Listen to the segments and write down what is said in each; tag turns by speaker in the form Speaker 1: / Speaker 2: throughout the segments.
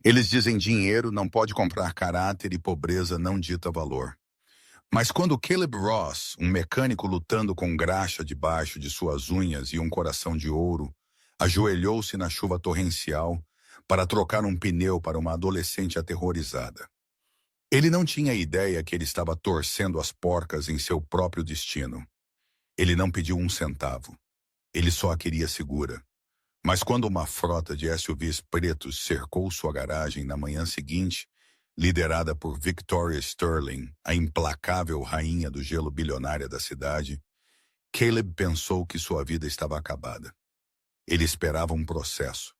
Speaker 1: Eles dizem dinheiro não pode comprar caráter e pobreza não dita valor. Mas quando Caleb Ross, um mecânico lutando com graxa debaixo de suas unhas e um coração de ouro, ajoelhou-se na chuva torrencial para trocar um pneu para uma adolescente aterrorizada. Ele não tinha ideia que ele estava torcendo as porcas em seu próprio destino. Ele não pediu um centavo. Ele só a queria segura. Mas quando uma frota de SUVs pretos cercou sua garagem na manhã seguinte, liderada por Victoria Sterling, a implacável rainha do gelo bilionária da cidade, Caleb pensou que sua vida estava acabada. Ele esperava um processo.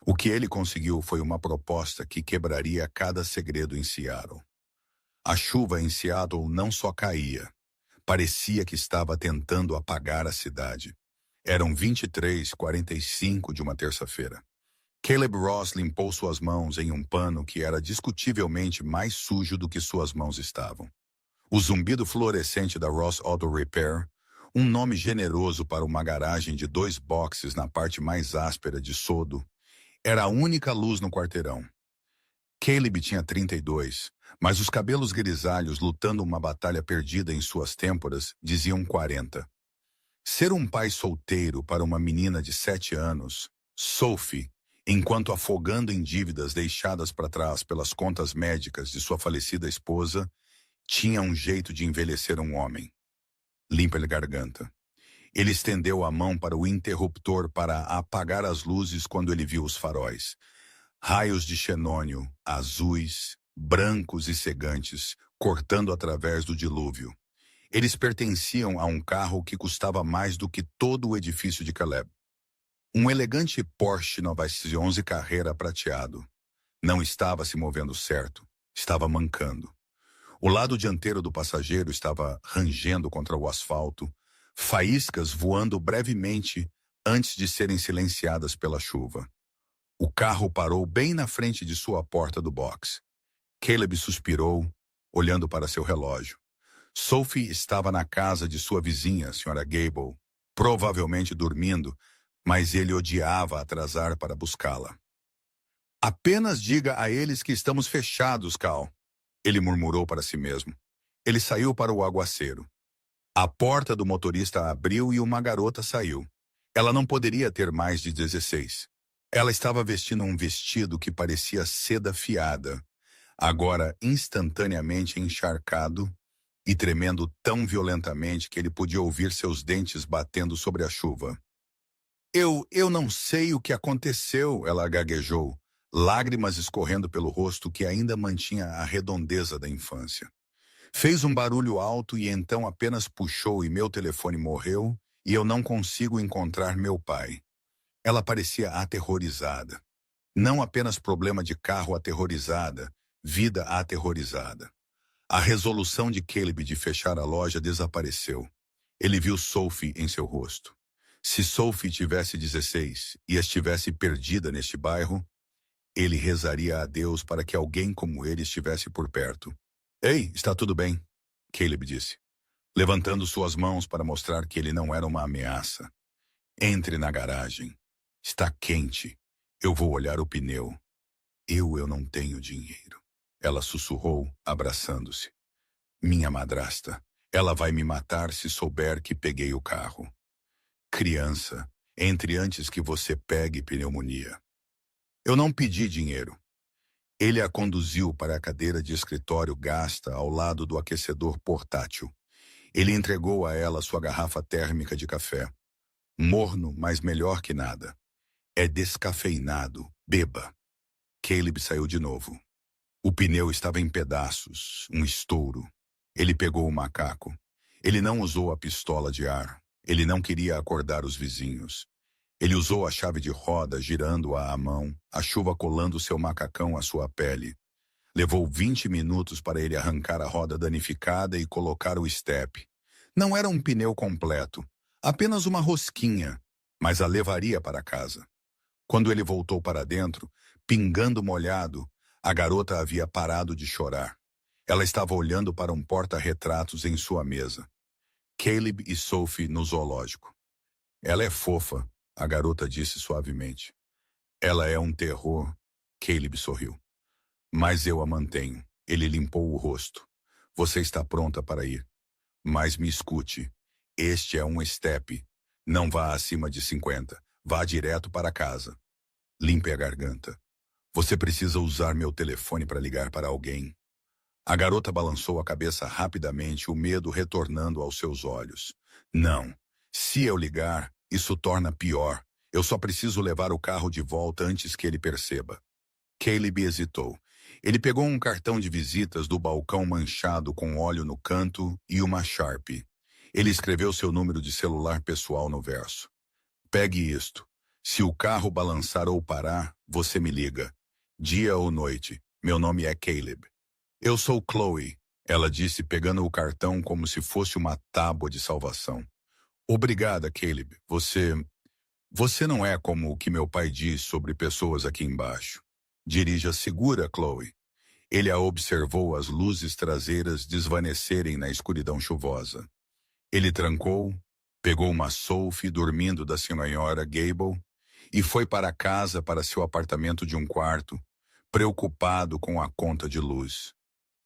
Speaker 1: O que ele conseguiu foi uma proposta que quebraria cada segredo em Seattle. A chuva em Seattle não só caía, parecia que estava tentando apagar a cidade. Eram 23h45 de uma terça-feira. Caleb Ross limpou suas mãos em um pano que era discutivelmente mais sujo do que suas mãos estavam. O zumbido fluorescente da Ross Auto Repair, um nome generoso para uma garagem de 2 boxes na parte mais áspera de Sodo, era a única luz no quarteirão. Caleb tinha 32, mas os cabelos grisalhos lutando uma batalha perdida em suas têmporas diziam 40. Ser um pai solteiro para uma menina de 7 anos, Sophie, enquanto afogando em dívidas deixadas para trás pelas contas médicas de sua falecida esposa, tinha um jeito de envelhecer um homem. Limpa-lhe a garganta. Ele estendeu a mão para o interruptor para apagar as luzes quando ele viu os faróis. Raios de xenônio, azuis, brancos e cegantes, cortando através do dilúvio. Eles pertenciam a um carro que custava mais do que todo o edifício de Caleb. Um elegante Porsche 911 Carrera prateado. Não estava se movendo certo, estava mancando. O lado dianteiro do passageiro estava rangendo contra o asfalto, faíscas voando brevemente antes de serem silenciadas pela chuva. O carro parou bem na frente de sua porta do box. Caleb suspirou, olhando para seu relógio. Sophie estava na casa de sua vizinha, Sra. Gable, provavelmente dormindo, mas ele odiava atrasar para buscá-la. Apenas diga a eles que estamos fechados, Cal, ele murmurou para si mesmo. Ele saiu para o aguaceiro. A porta do motorista abriu e uma garota saiu. Ela não poderia ter mais de 16. Ela estava vestindo um vestido que parecia seda fiada, agora instantaneamente encharcado e tremendo tão violentamente que ele podia ouvir seus dentes batendo sobre a chuva. Eu não sei o que aconteceu, ela gaguejou, lágrimas escorrendo pelo rosto que ainda mantinha a redondeza da infância. Fez um barulho alto e então apenas puxou e meu telefone morreu e eu não consigo encontrar meu pai. Ela parecia aterrorizada. Não apenas problema de carro aterrorizada, vida aterrorizada. A resolução de Caleb de fechar a loja desapareceu. Ele viu Sophie em seu rosto. Se Sophie tivesse 16 e estivesse perdida neste bairro, ele rezaria a Deus para que alguém como ele estivesse por perto. Ei, está tudo bem, Caleb disse, levantando suas mãos para mostrar que ele não era uma ameaça. Entre na garagem. Está quente. Eu vou olhar o pneu. Eu não tenho dinheiro. Ela sussurrou, abraçando-se. Minha madrasta. Ela vai me matar se souber que peguei o carro. Criança, entre antes que você pegue pneumonia. Eu não pedi dinheiro. Ele a conduziu para a cadeira de escritório gasta ao lado do aquecedor portátil. Ele entregou a ela sua garrafa térmica de café. Morno, mas melhor que nada. É descafeinado. Beba. Caleb saiu de novo. O pneu estava em pedaços, um estouro. Ele pegou o macaco. Ele não usou a pistola de ar. Ele não queria acordar os vizinhos. Ele usou a chave de roda girando-a à mão, a chuva colando seu macacão à sua pele. Levou 20 minutos para ele arrancar a roda danificada e colocar o step. Não era um pneu completo, apenas uma rosquinha, mas a levaria para casa. Quando ele voltou para dentro, pingando molhado, a garota havia parado de chorar. Ela estava olhando para um porta-retratos em sua mesa. Caleb e Sophie no zoológico. Ela é fofa, a garota disse suavemente. Ela é um terror. Caleb sorriu. Mas eu a mantenho. Ele limpou o rosto. Você está pronta para ir. Mas me escute. Este é um step. Não vá acima de 50. Vá direto para casa. Limpe a garganta. Você precisa usar meu telefone para ligar para alguém. A garota balançou a cabeça rapidamente, o medo retornando aos seus olhos. Não. Se eu ligar, isso torna pior. Eu só preciso levar o carro de volta antes que ele perceba. Caleb hesitou. Ele pegou um cartão de visitas do balcão manchado com óleo no canto e uma Sharpie. Ele escreveu seu número de celular pessoal no verso. Pegue isto. Se o carro balançar ou parar, você me liga. Dia ou noite. Meu nome é Caleb. Eu sou Chloe, ela disse pegando o cartão como se fosse uma tábua de salvação. Obrigada, Caleb. Você não é como o que meu pai diz sobre pessoas aqui embaixo. Dirija segura, Chloe. Ele a observou as luzes traseiras desvanecerem na escuridão chuvosa. Ele trancou, pegou uma Sophie dormindo da senhora Gable e foi para casa para seu apartamento de um quarto, preocupado com a conta de luz.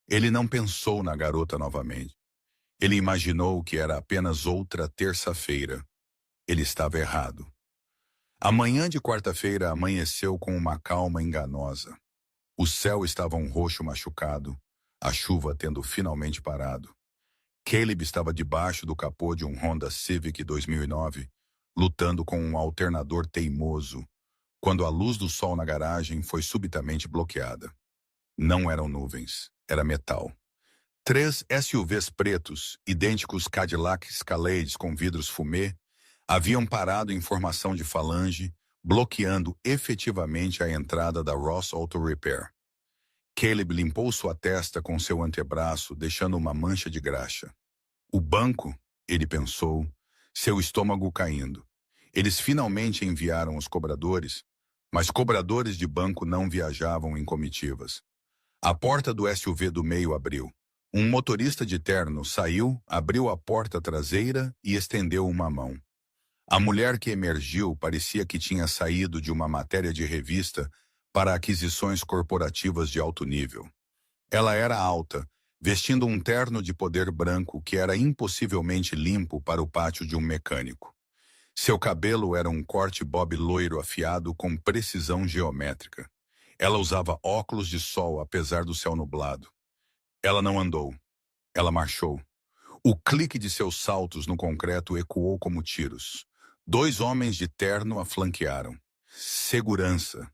Speaker 1: Ele não pensou na garota novamente. Ele imaginou que era apenas outra terça-feira. Ele estava errado. A manhã de quarta-feira amanheceu com uma calma enganosa. O céu estava um roxo machucado, a chuva tendo finalmente parado. Caleb estava debaixo do capô de um Honda Civic 2009, lutando com um alternador teimoso, quando a luz do sol na garagem foi subitamente bloqueada. Não eram nuvens, era metal. 3 SUVs pretos, idênticos Cadillac Escalades com vidros fumê, haviam parado em formação de falange, bloqueando efetivamente a entrada da Ross Auto Repair. Caleb limpou sua testa com seu antebraço, deixando uma mancha de graxa. O banco, ele pensou, seu estômago caindo. Eles finalmente enviaram os cobradores, mas cobradores de banco não viajavam em comitivas. A porta do SUV do meio abriu. Um motorista de terno saiu, abriu a porta traseira e estendeu uma mão. A mulher que emergiu parecia que tinha saído de uma matéria de revista para aquisições corporativas de alto nível. Ela era alta, vestindo um terno de poder branco que era impossivelmente limpo para o pátio de um mecânico. Seu cabelo era um corte bob loiro afiado com precisão geométrica. Ela usava óculos de sol apesar do céu nublado. Ela não andou. Ela marchou. O clique de seus saltos no concreto ecoou como tiros. 2 homens de terno a flanquearam. Segurança.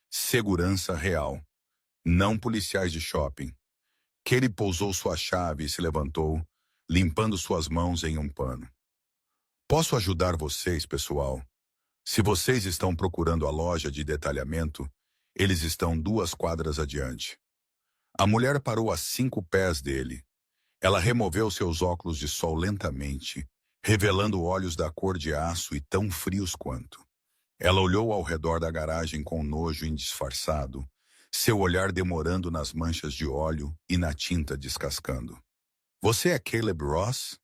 Speaker 1: Segurança real. Não policiais de shopping. Kelly pousou sua chave e se levantou, limpando suas mãos em um pano. Posso ajudar vocês, pessoal? Se vocês estão procurando a loja de detalhamento, eles estão 2 quadras adiante. A mulher parou a 5 pés dele. Ela removeu seus óculos de sol lentamente, revelando olhos da cor de aço e tão frios quanto. Ela olhou ao redor da garagem com nojo indisfarçado, seu olhar demorando nas manchas de óleo e na tinta descascando. Você é Caleb Ross?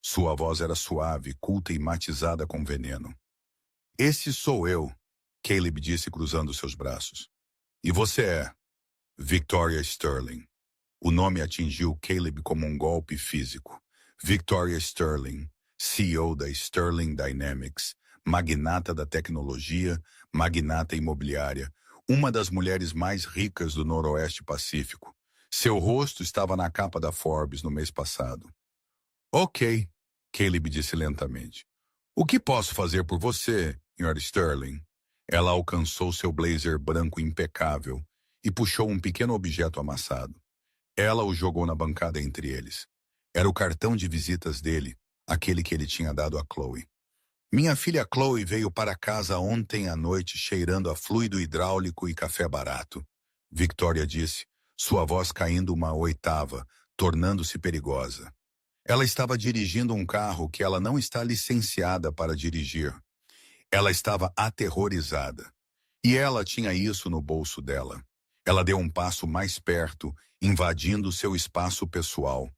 Speaker 1: Sua voz era suave, culta e matizada com veneno. Esse sou eu, Caleb disse cruzando seus braços. E você é? Victoria Sterling. O nome atingiu Caleb como um golpe físico. Victoria Sterling, CEO da Sterling Dynamics, magnata da tecnologia, magnata imobiliária, uma das mulheres mais ricas do Noroeste Pacífico. Seu rosto estava na capa da Forbes no mês passado. Ok, Caleb disse lentamente. O que posso fazer por você, Sr. Sterling? Ela alcançou seu blazer branco impecável e puxou um pequeno objeto amassado. Ela o jogou na bancada entre eles. Era o cartão de visitas dele, aquele que ele tinha dado a Chloe. Minha filha Chloe veio para casa ontem à noite cheirando a fluido hidráulico e café barato. Victoria disse, sua voz caindo uma oitava, tornando-se perigosa. Ela estava dirigindo um carro que ela não está licenciada para dirigir. Ela estava aterrorizada. E ela tinha isso no bolso dela. Ela deu um passo mais perto, invadindo seu espaço pessoal.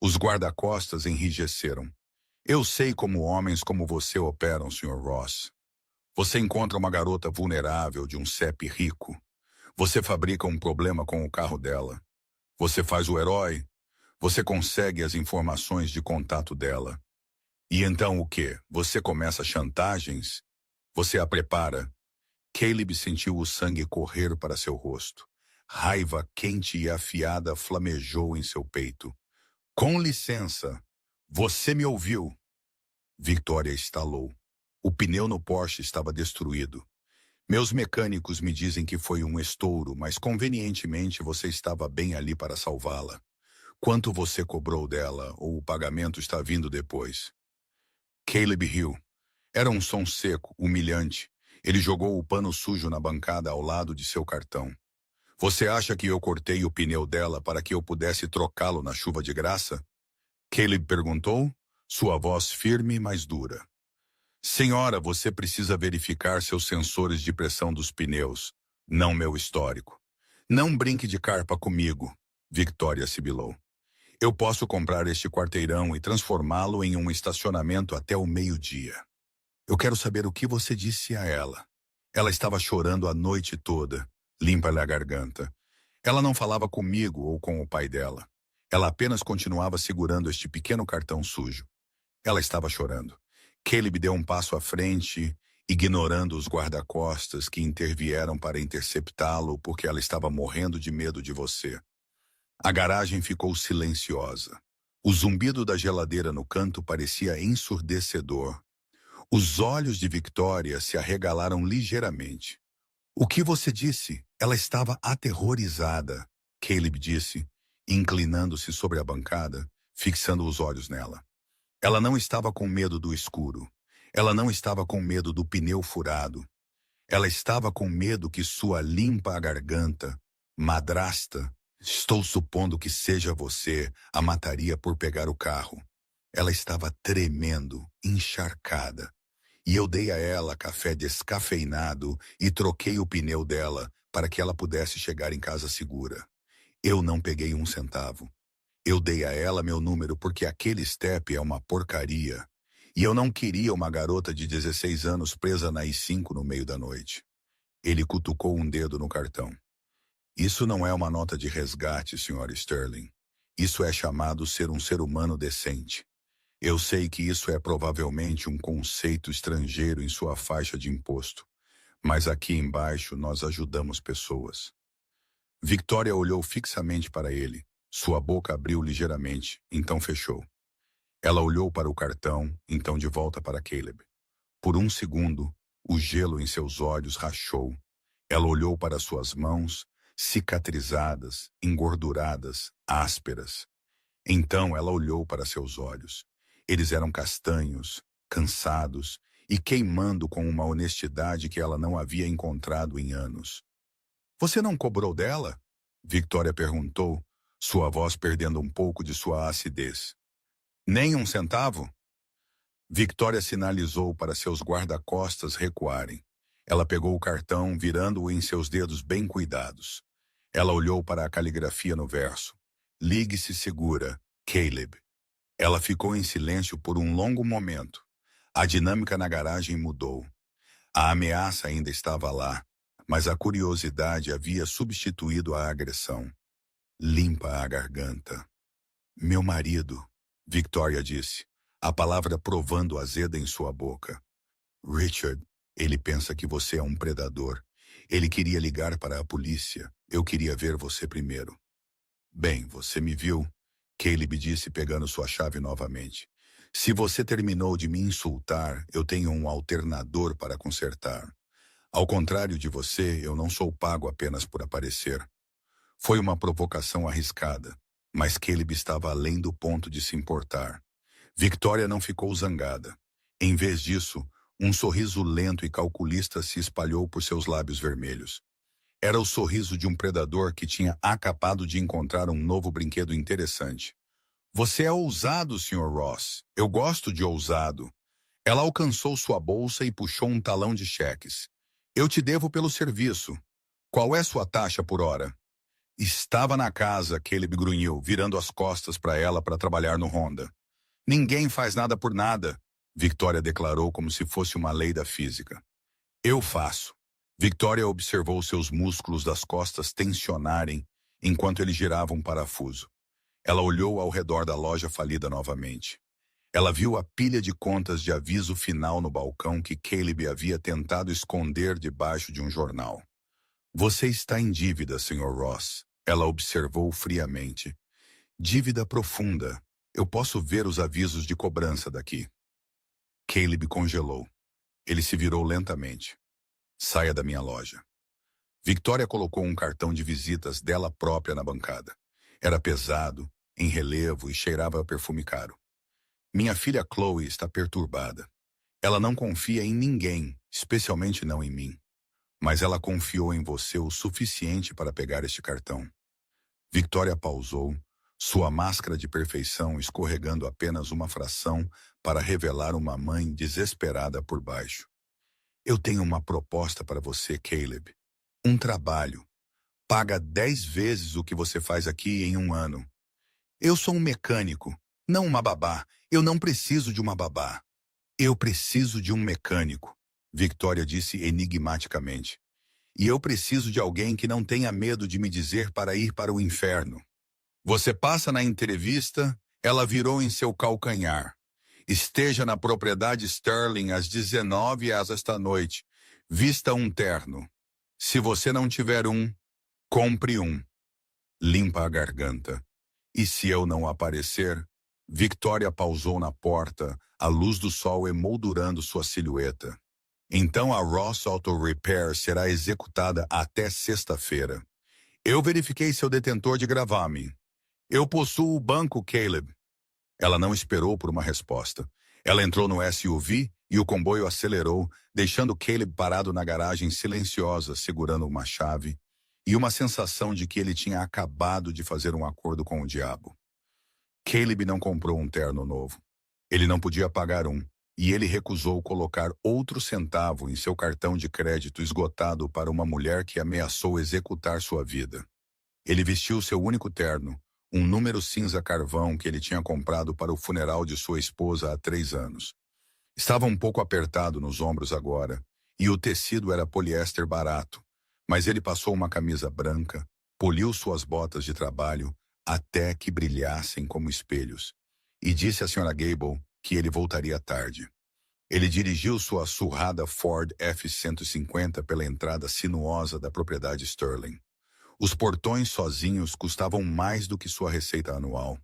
Speaker 1: Os guarda-costas enrijeceram. Eu sei como homens como você operam, Sr. Ross. Você encontra uma garota vulnerável de um CEP rico. Você fabrica um problema com o carro dela. Você faz o herói. Você consegue as informações de contato dela. E então o quê? Você começa chantagens? Você a prepara? Caleb sentiu o sangue correr para seu rosto. Raiva quente e afiada flamejou em seu peito. Com licença. Você me ouviu? Victoria estalou. O pneu no Porsche estava destruído. Meus mecânicos me dizem que foi um estouro, mas convenientemente você estava bem ali para salvá-la. Quanto você cobrou dela, ou o pagamento está vindo depois? Caleb riu. Era um som seco, humilhante. Ele jogou o pano sujo na bancada ao lado de seu cartão. Você acha que eu cortei o pneu dela para que eu pudesse trocá-lo na chuva de graça? Caleb perguntou, sua voz firme, mas dura. Senhora, você precisa verificar seus sensores de pressão dos pneus, não meu histórico. Não brinque de carpa comigo, Victoria sibilou. Eu posso comprar este quarteirão e transformá-lo em um estacionamento até o meio-dia. Eu quero saber o que você disse a ela. Ela estava chorando a noite toda. Limpa-lhe a garganta. Ela não falava comigo ou com o pai dela. Ela apenas continuava segurando este pequeno cartão sujo. Ela estava chorando. Caleb deu um passo à frente, ignorando os guarda-costas que intervieram para interceptá-lo porque ela estava morrendo de medo de você. A garagem ficou silenciosa. O zumbido da geladeira no canto parecia ensurdecedor. Os olhos de Victoria se arregalaram ligeiramente. O que você disse? Ela estava aterrorizada, Caleb disse, inclinando-se sobre a bancada, fixando os olhos nela. Ela não estava com medo do escuro. Ela não estava com medo do pneu furado. Ela estava com medo que sua limpa a garganta, madrasta, estou supondo que seja você, a mataria por pegar o carro. Ela estava tremendo, encharcada. E eu dei a ela café descafeinado e troquei o pneu dela para que ela pudesse chegar em casa segura. Eu não peguei um centavo. Eu dei a ela meu número porque aquele step é uma porcaria. E eu não queria uma garota de 16 anos presa na I-5 no meio da noite. Ele cutucou um dedo no cartão. Isso não é uma nota de resgate, Sr. Sterling. Isso é chamado ser um ser humano decente. Eu sei que isso é provavelmente um conceito estrangeiro em sua faixa de imposto, mas aqui embaixo nós ajudamos pessoas. Victoria olhou fixamente para ele. Sua boca abriu ligeiramente, então fechou. Ela olhou para o cartão, então de volta para Caleb. Por um segundo, o gelo em seus olhos rachou. Ela olhou para suas mãos, cicatrizadas, engorduradas, ásperas. Então ela olhou para seus olhos. Eles eram castanhos, cansados e queimando com uma honestidade que ela não havia encontrado em anos. Você não cobrou dela? Victoria perguntou, sua voz perdendo um pouco de sua acidez. Nem um centavo? Victoria sinalizou para seus guarda-costas recuarem. Ela pegou o cartão, virando-o em seus dedos bem cuidados. Ela olhou para a caligrafia no verso. Ligue-se segura, Caleb. Ela ficou em silêncio por um longo momento. A dinâmica na garagem mudou. A ameaça ainda estava lá, mas a curiosidade havia substituído a agressão. Limpa a garganta. Meu marido, Victoria disse, a palavra provando azeda em sua boca. Richard, ele pensa que você é um predador. Ele queria ligar para a polícia. Eu queria ver você primeiro. Bem, você me viu, Caleb disse pegando sua chave novamente. Se você terminou de me insultar, eu tenho um alternador para consertar. Ao contrário de você, eu não sou pago apenas por aparecer. Foi uma provocação arriscada, mas Caleb estava além do ponto de se importar. Victoria não ficou zangada. Em vez disso, um sorriso lento e calculista se espalhou por seus lábios vermelhos. Era o sorriso de um predador que tinha acabado de encontrar um novo brinquedo interessante. Você é ousado, Sr. Ross. Eu gosto de ousado. Ela alcançou sua bolsa e puxou um talão de cheques. Eu te devo pelo serviço. Qual é sua taxa por hora? Estava na casa, Caleb grunhiu, virando as costas para ela para trabalhar no Honda. Ninguém faz nada por nada, Victoria declarou como se fosse uma lei da física. Eu faço. Victoria observou seus músculos das costas tensionarem enquanto ele girava um parafuso. Ela olhou ao redor da loja falida novamente. Ela viu a pilha de contas de aviso final no balcão que Caleb havia tentado esconder debaixo de um jornal. Você está em dívida, Sr. Ross, ela observou friamente. Dívida profunda. Eu posso ver os avisos de cobrança daqui. Caleb congelou. Ele se virou lentamente. Saia da minha loja. Victoria colocou um cartão de visitas dela própria na bancada. Era pesado, em relevo e cheirava a perfume caro. Minha filha Chloe está perturbada. Ela não confia em ninguém, especialmente não em mim. Mas ela confiou em você o suficiente para pegar este cartão. Victoria pausou, sua máscara de perfeição escorregando apenas uma fração para revelar uma mãe desesperada por baixo. Eu tenho uma proposta para você, Caleb. Um trabalho. Paga 10 vezes o que você faz aqui em um ano. Eu sou um mecânico, não uma babá. Eu não preciso de uma babá. Eu preciso de um mecânico, Victoria disse enigmaticamente. E eu preciso de alguém que não tenha medo de me dizer para ir para o inferno. Você passa na entrevista, ela virou em seu calcanhar. Esteja na propriedade Sterling às 19 horas esta noite. Vista um terno. Se você não tiver um, compre um. Limpa a garganta. E se eu não aparecer? Victoria pausou na porta, a luz do sol emoldurando sua silhueta. Então a Ross Auto Repair será executada até sexta-feira. Eu verifiquei seu detentor de gravame. Eu possuo o banco, Caleb. Ela não esperou por uma resposta. Ela entrou no SUV e o comboio acelerou, deixando Caleb parado na garagem silenciosa, segurando uma chave e uma sensação de que ele tinha acabado de fazer um acordo com o diabo. Caleb não comprou um terno novo. Ele não podia pagar um, e ele recusou colocar outro centavo em seu cartão de crédito esgotado para uma mulher que ameaçou executar sua vida. Ele vestiu seu único terno, um número cinza carvão que ele tinha comprado para o funeral de sua esposa há 3 anos. Estava um pouco apertado nos ombros agora, e o tecido era poliéster barato, mas ele passou uma camisa branca, poliu suas botas de trabalho até que brilhassem como espelhos, e disse à Sra. Gable que ele voltaria tarde. Ele dirigiu sua surrada Ford F-150 pela entrada sinuosa da propriedade Sterling. Os portões sozinhos custavam mais do que sua receita anual.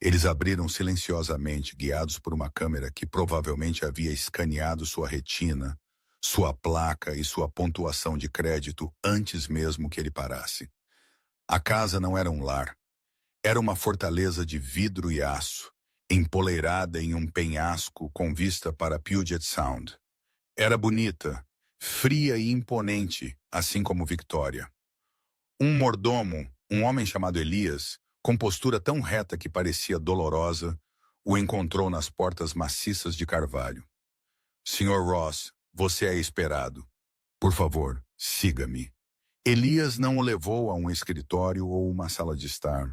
Speaker 1: Eles abriram silenciosamente, guiados por uma câmera que provavelmente havia escaneado sua retina, sua placa e sua pontuação de crédito antes mesmo que ele parasse. A casa não era um lar. Era uma fortaleza de vidro e aço, empoleirada em um penhasco com vista para Puget Sound. Era bonita, fria e imponente, assim como Victoria. Um mordomo, um homem chamado Elias, com postura tão reta que parecia dolorosa, o encontrou nas portas maciças de carvalho. Sr. Ross, você é esperado. Por favor, siga-me. Elias não o levou a um escritório ou uma sala de estar.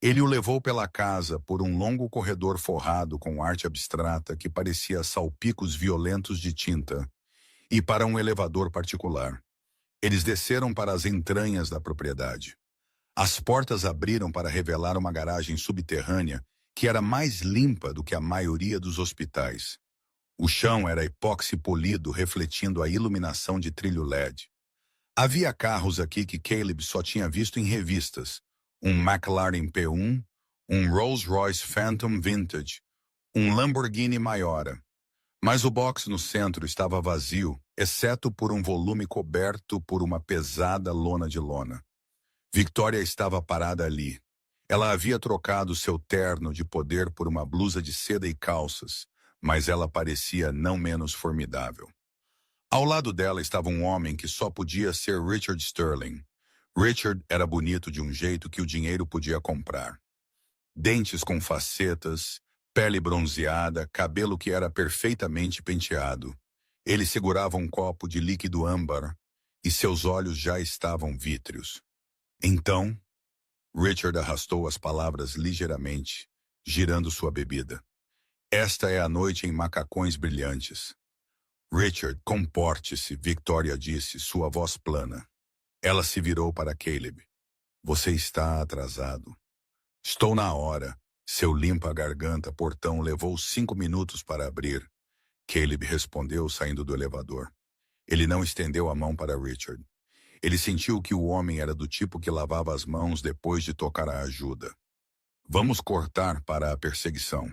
Speaker 1: Ele o levou pela casa por um longo corredor forrado com arte abstrata que parecia salpicos violentos de tinta, e para um elevador particular. Eles desceram para as entranhas da propriedade. As portas abriram para revelar uma garagem subterrânea que era mais limpa do que a maioria dos hospitais. O chão era epóxi polido, refletindo a iluminação de trilho LED. Havia carros aqui que Caleb só tinha visto em revistas. Um McLaren P1, um Rolls-Royce Phantom Vintage, um Lamborghini Maiora. Mas o box no centro estava vazio, exceto por um volume coberto por uma pesada lona de lona. Victoria estava parada ali. Ela havia trocado seu terno de poder por uma blusa de seda e calças, mas ela parecia não menos formidável. Ao lado dela estava um homem que só podia ser Richard Sterling. Richard era bonito de um jeito que o dinheiro podia comprar. Dentes com facetas, pele bronzeada, cabelo que era perfeitamente penteado. Ele segurava um copo de líquido âmbar e seus olhos já estavam vítreos. Então, Richard arrastou as palavras ligeiramente, girando sua bebida. Esta é a noite em macacões brilhantes. Richard, comporte-se, Victoria disse, sua voz plana. Ela se virou para Caleb. Você está atrasado. Estou na hora. Seu limpa-garganta portão levou 5 minutos para abrir. Caleb respondeu saindo do elevador. Ele não estendeu a mão para Richard. Ele sentiu que o homem era do tipo que lavava as mãos depois de tocar a ajuda. Vamos cortar para a perseguição.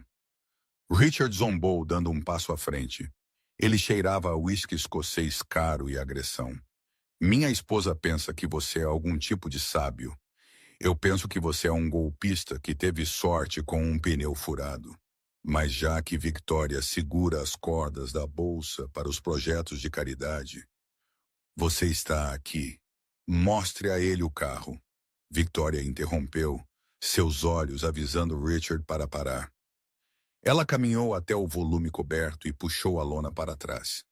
Speaker 1: Richard zombou, dando um passo à frente. Ele cheirava a uísque escocês caro e agressão. Minha esposa pensa que você é algum tipo de sábio. Eu penso que você é um golpista que teve sorte com um pneu furado. Mas já que Victoria segura as cordas da bolsa para os projetos de caridade, você está aqui. Mostre a ele o carro. Victoria interrompeu, seus olhos avisando Richard para parar. Ela caminhou até o volume coberto e puxou a lona para trás.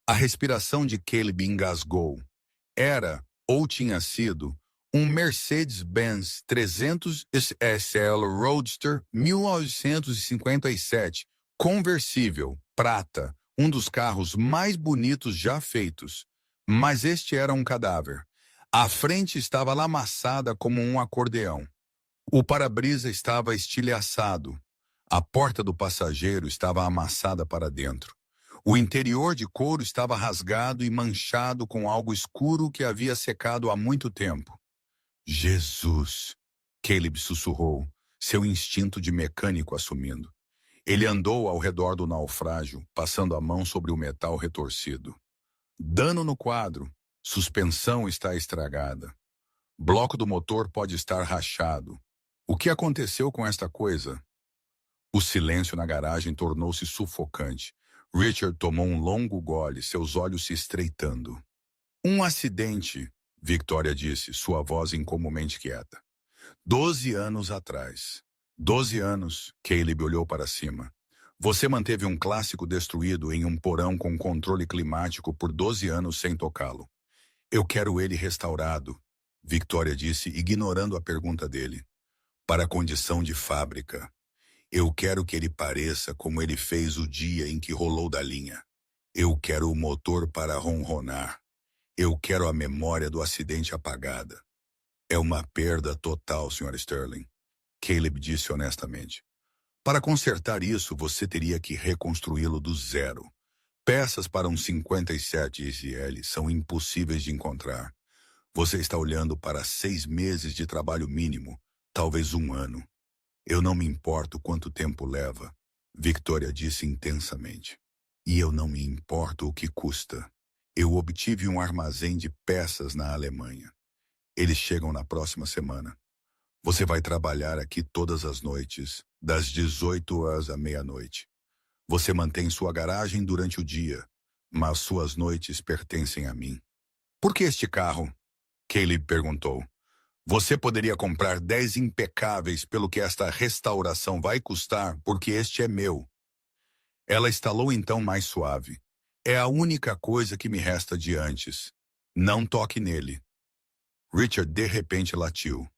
Speaker 1: A respiração de Caleb engasgou. Era, ou tinha sido, um Mercedes-Benz 300 SL Roadster 1957, conversível, prata, um dos carros mais bonitos já feitos. Mas este era um cadáver. A frente estava lamaçada como um acordeão. O para-brisa estava estilhaçado. A porta do passageiro estava amassada para dentro. O interior de couro estava rasgado e manchado com algo escuro que havia secado há muito tempo. Jesus! Caleb sussurrou, seu instinto de mecânico assumindo. Ele andou ao redor do naufrágio, passando a mão sobre o metal retorcido. Dano no quadro. Suspensão está estragada. Bloco do motor pode estar rachado. O que aconteceu com esta coisa? O silêncio na garagem tornou-se sufocante. Richard tomou um longo gole, seus olhos se estreitando. Um acidente, Victoria disse, sua voz incomumente quieta. 12 anos atrás. 12 anos, Caleb olhou para cima. Você manteve um clássico destruído em um porão com controle climático por 12 anos sem tocá-lo. Eu quero ele restaurado, Victoria disse, ignorando a pergunta dele. Para a condição de fábrica. Eu quero que ele pareça como ele fez o dia em que rolou da linha. Eu quero o motor para ronronar. Eu quero a memória do acidente apagada. É uma perda total, Sr. Sterling. Caleb disse honestamente. Para consertar isso, você teria que reconstruí-lo do zero. Peças para um 57 SL são impossíveis de encontrar. Você está olhando para 6 meses de trabalho mínimo, talvez 1 ano. Eu não me importo quanto tempo leva, Victoria disse intensamente. E eu não me importo o que custa. Eu obtive um armazém de peças na Alemanha. Eles chegam na próxima semana. Você vai trabalhar aqui todas as noites, das 18 horas à meia-noite. Você mantém sua garagem durante o dia, mas suas noites pertencem a mim. Por que este carro? Caleb perguntou. Você poderia comprar 10 impecáveis pelo que esta restauração vai custar, porque este é meu. Ela estalou então mais suave. É a única coisa que me resta de antes. Não toque nele. Richard de repente latiu.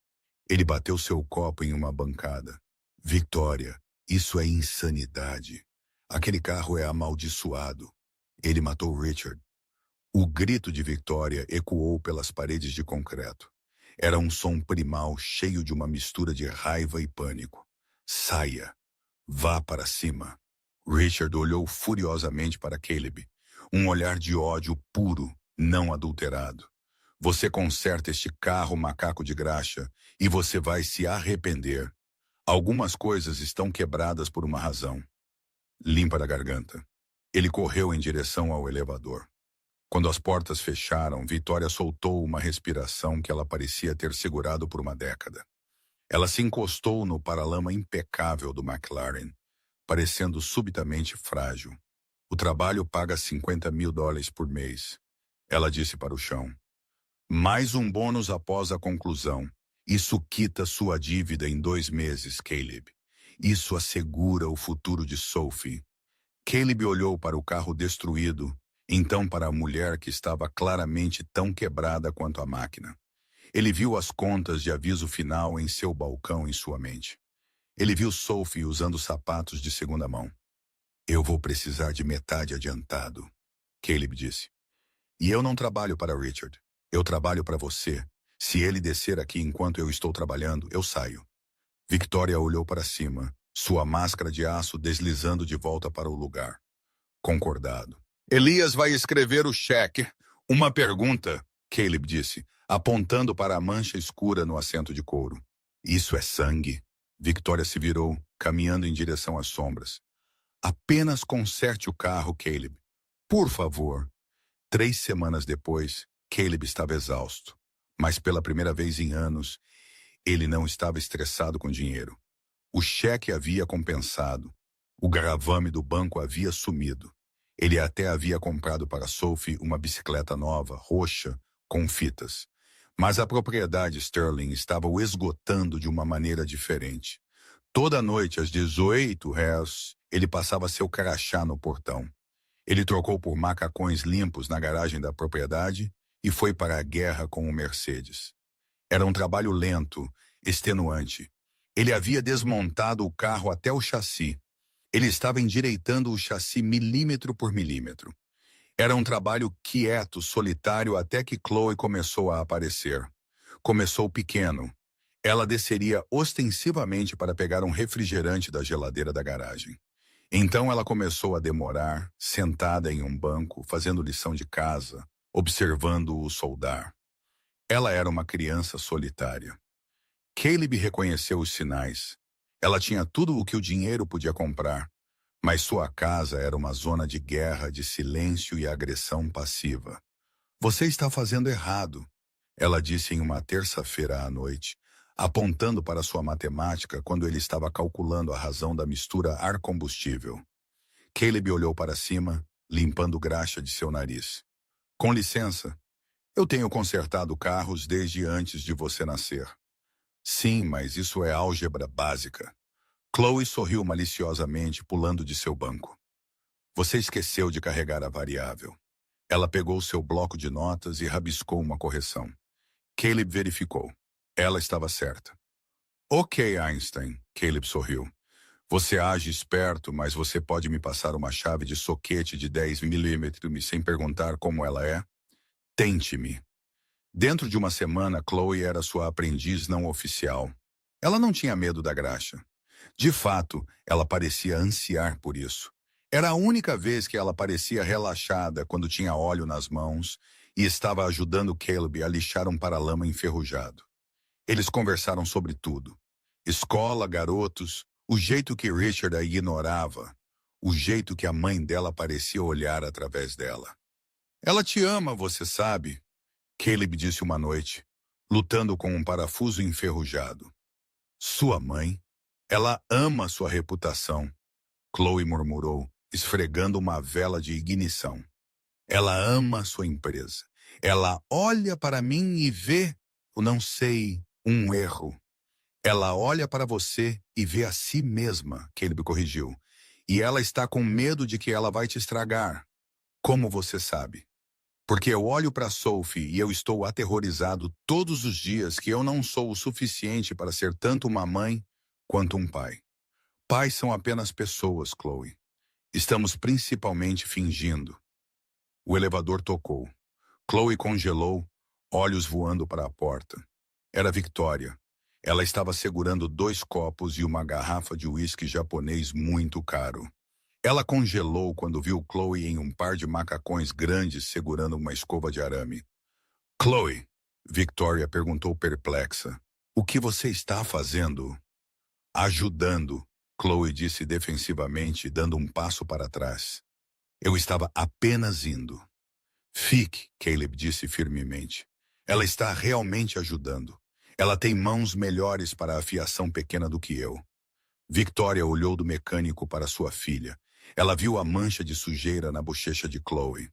Speaker 1: Ele bateu seu copo em uma bancada. Victoria, isso é insanidade. Aquele carro é amaldiçoado. Ele matou Richard. O grito de Victoria ecoou pelas paredes de concreto. Era um som primal cheio de uma mistura de raiva e pânico. Saia. Vá para cima. Richard olhou furiosamente para Caleb. Um olhar de ódio puro, não adulterado. Você conserta este carro, macaco de graxa, e você vai se arrepender. Algumas coisas estão quebradas por uma razão. Limpa da garganta. Ele correu em direção ao elevador. Quando as portas fecharam, Victoria soltou uma respiração que ela parecia ter segurado por uma década. Ela se encostou no paralama impecável do McLaren, parecendo subitamente frágil. O trabalho paga $50.000 por mês, ela disse para o chão. Mais um bônus após a conclusão. Isso quita sua dívida em 2 meses, Caleb. Isso assegura o futuro de Sophie. Caleb olhou para o carro destruído, então para a mulher que estava claramente tão quebrada quanto a máquina. Ele viu as contas de aviso final em seu balcão em sua mente. Ele viu Sophie usando sapatos de segunda mão. Eu vou precisar de metade adiantado. Caleb disse. E eu não trabalho para Richard. Eu trabalho para você. Se ele descer aqui enquanto eu estou trabalhando, eu saio. Victoria olhou para cima, sua máscara de aço deslizando de volta para o lugar. Concordado. Elias vai escrever o cheque. Uma pergunta, Caleb disse, apontando para a mancha escura no assento de couro. Isso é sangue. Victoria se virou, caminhando em direção às sombras. Apenas conserte o carro, Caleb. Por favor. 3 semanas depois, Caleb estava exausto. Mas pela primeira vez em anos, ele não estava estressado com dinheiro. O cheque havia compensado. O gravame do banco havia sumido. Ele até havia comprado para Sophie uma bicicleta nova, roxa, com fitas. Mas a propriedade Sterling estava o esgotando de uma maneira diferente. Toda noite, às 18h, ele passava seu crachá no portão. Ele trocou por macacões limpos na garagem da propriedade e foi para a guerra com o Mercedes. Era um trabalho lento, extenuante. Ele havia desmontado o carro até o chassi. Ele estava endireitando o chassi milímetro por milímetro. Era um trabalho quieto, solitário, até que Chloe começou a aparecer. Começou pequeno. Ela desceria ostensivamente para pegar um refrigerante da geladeira da garagem. Então ela começou a demorar, sentada em um banco, fazendo lição de casa, observando-o soldar. Ela era uma criança solitária. Caleb reconheceu os sinais. Ela tinha tudo o que o dinheiro podia comprar, mas sua casa era uma zona de guerra, de silêncio e agressão passiva. Você está fazendo errado, ela disse em uma terça-feira à noite, apontando para sua matemática quando ele estava calculando a razão da mistura ar-combustível. Caleb olhou para cima, limpando graxa de seu nariz. Com licença, eu tenho consertado carros desde antes de você nascer. Sim, mas isso é álgebra básica. Chloe sorriu maliciosamente, pulando de seu banco. Você esqueceu de carregar a variável. Ela pegou seu bloco de notas e rabiscou uma correção. Caleb verificou. Ela estava certa. Ok, Einstein, Caleb sorriu. Você age esperto, mas você pode me passar uma chave de soquete de 10 milímetros sem perguntar como ela é? Tente-me. Dentro de uma semana, Chloe era sua aprendiz não oficial. Ela não tinha medo da graxa. De fato, ela parecia ansiar por isso. Era a única vez que ela parecia relaxada quando tinha óleo nas mãos e estava ajudando Caleb a lixar um paralama enferrujado. Eles conversaram sobre tudo. Escola, garotos, o jeito que Richard a ignorava, o jeito que a mãe dela parecia olhar através dela. Ela te ama, você sabe, Caleb disse uma noite, lutando com um parafuso enferrujado. Sua mãe? Ela ama sua reputação, Chloe murmurou, esfregando uma vela de ignição. Ela ama sua empresa. Ela olha para mim e vê, não sei, um erro. Ela olha para você e vê a si mesma, Caleb corrigiu. E ela está com medo de que ela vai te estragar. Como você sabe? Porque eu olho para Sophie e eu estou aterrorizado todos os dias que eu não sou o suficiente para ser tanto uma mãe quanto um pai. Pais são apenas pessoas, Chloe. Estamos principalmente fingindo. O elevador tocou. Chloe congelou, olhos voando para a porta. Era Victoria. Ela estava segurando 2 copos e uma garrafa de uísque japonês muito caro. Ela congelou quando viu Chloe em um par de macacões grandes segurando uma escova de arame. Chloe, Victoria perguntou perplexa, o que você está fazendo? Ajudando, Chloe disse defensivamente, dando um passo para trás. Eu estava apenas indo. Fique, Caleb disse firmemente. Ela está realmente ajudando. Ela tem mãos melhores para a afiação pequena do que eu. Victoria olhou do mecânico para sua filha. Ela viu a mancha de sujeira na bochecha de Chloe.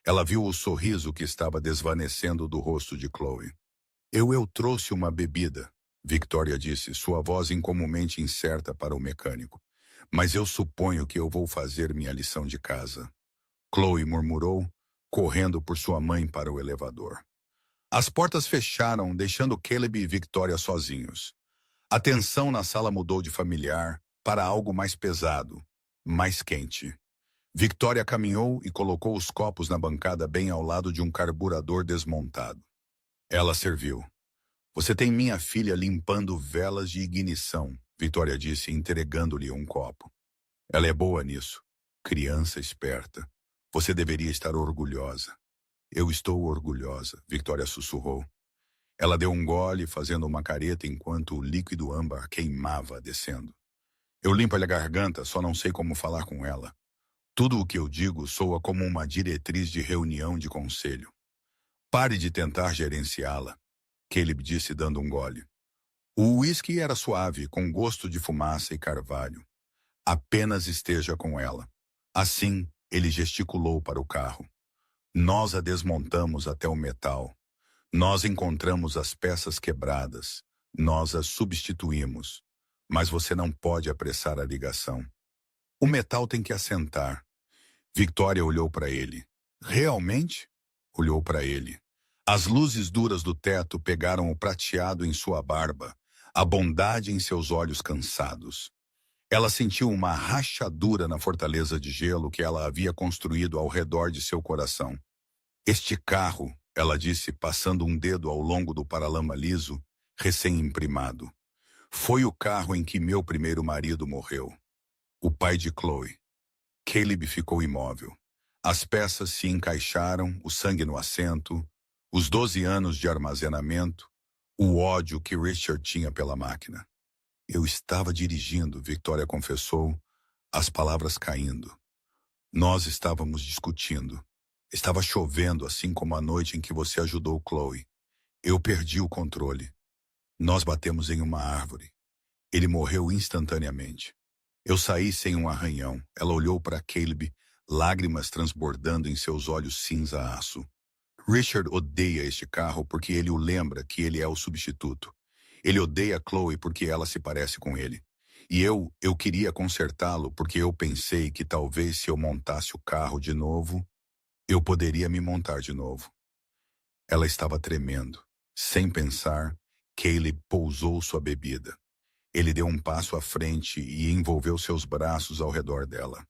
Speaker 1: Ela viu o sorriso que estava desvanecendo do rosto de Chloe. Eu trouxe uma bebida, Victoria disse, sua voz incomumente incerta para o mecânico. Mas eu suponho que eu vou fazer minha lição de casa. Chloe murmurou, correndo por sua mãe para o elevador. As portas fecharam, deixando Caleb e Victoria sozinhos. A tensão na sala mudou de familiar para algo mais pesado, mais quente. Victoria caminhou e colocou os copos na bancada bem ao lado de um carburador desmontado. Ela serviu. Você tem minha filha limpando velas de ignição, Victoria disse, entregando-lhe um copo. Ela é boa nisso. Criança esperta. Você deveria estar orgulhosa. Eu estou orgulhosa, Victoria sussurrou. Ela deu um gole, fazendo uma careta enquanto o líquido âmbar queimava descendo. Eu limpo-lhe a garganta, só não sei como falar com ela. Tudo o que eu digo soa como uma diretriz de reunião de conselho. Pare de tentar gerenciá-la, Caleb disse dando um gole. O uísque era suave, com gosto de fumaça e carvalho. Apenas esteja com ela. Assim, ele gesticulou para o carro. Nós a desmontamos até o metal. Nós encontramos as peças quebradas. Nós as substituímos. Mas você não pode apressar a ligação. O metal tem que assentar. Victoria olhou para ele. Realmente? Olhou para ele. As luzes duras do teto pegaram o prateado em sua barba, a bondade em seus olhos cansados. Ela sentiu uma rachadura na fortaleza de gelo que ela havia construído ao redor de seu coração. Este carro, ela disse, passando um dedo ao longo do paralama liso, recém-imprimado. Foi o carro em que meu primeiro marido morreu. O pai de Chloe. Caleb ficou imóvel. As peças se encaixaram, o sangue no assento, os 12 anos de armazenamento, o ódio que Richard tinha pela máquina. Eu estava dirigindo, Victoria confessou, as palavras caindo. Nós estávamos discutindo. Estava chovendo, assim como a noite em que você ajudou Chloe. Eu perdi o controle. Nós batemos em uma árvore. Ele morreu instantaneamente. Eu saí sem um arranhão. Ela olhou para Caleb, lágrimas transbordando em seus olhos cinza-aço. Richard odeia este carro porque ele o lembra que ele é o substituto. Ele odeia Chloe porque ela se parece com ele. E eu queria consertá-lo porque eu pensei que talvez se eu montasse o carro de novo, eu poderia me montar de novo. Ela estava tremendo. Sem pensar, Caleb pousou sua bebida. Ele deu um passo à frente e envolveu seus braços ao redor dela.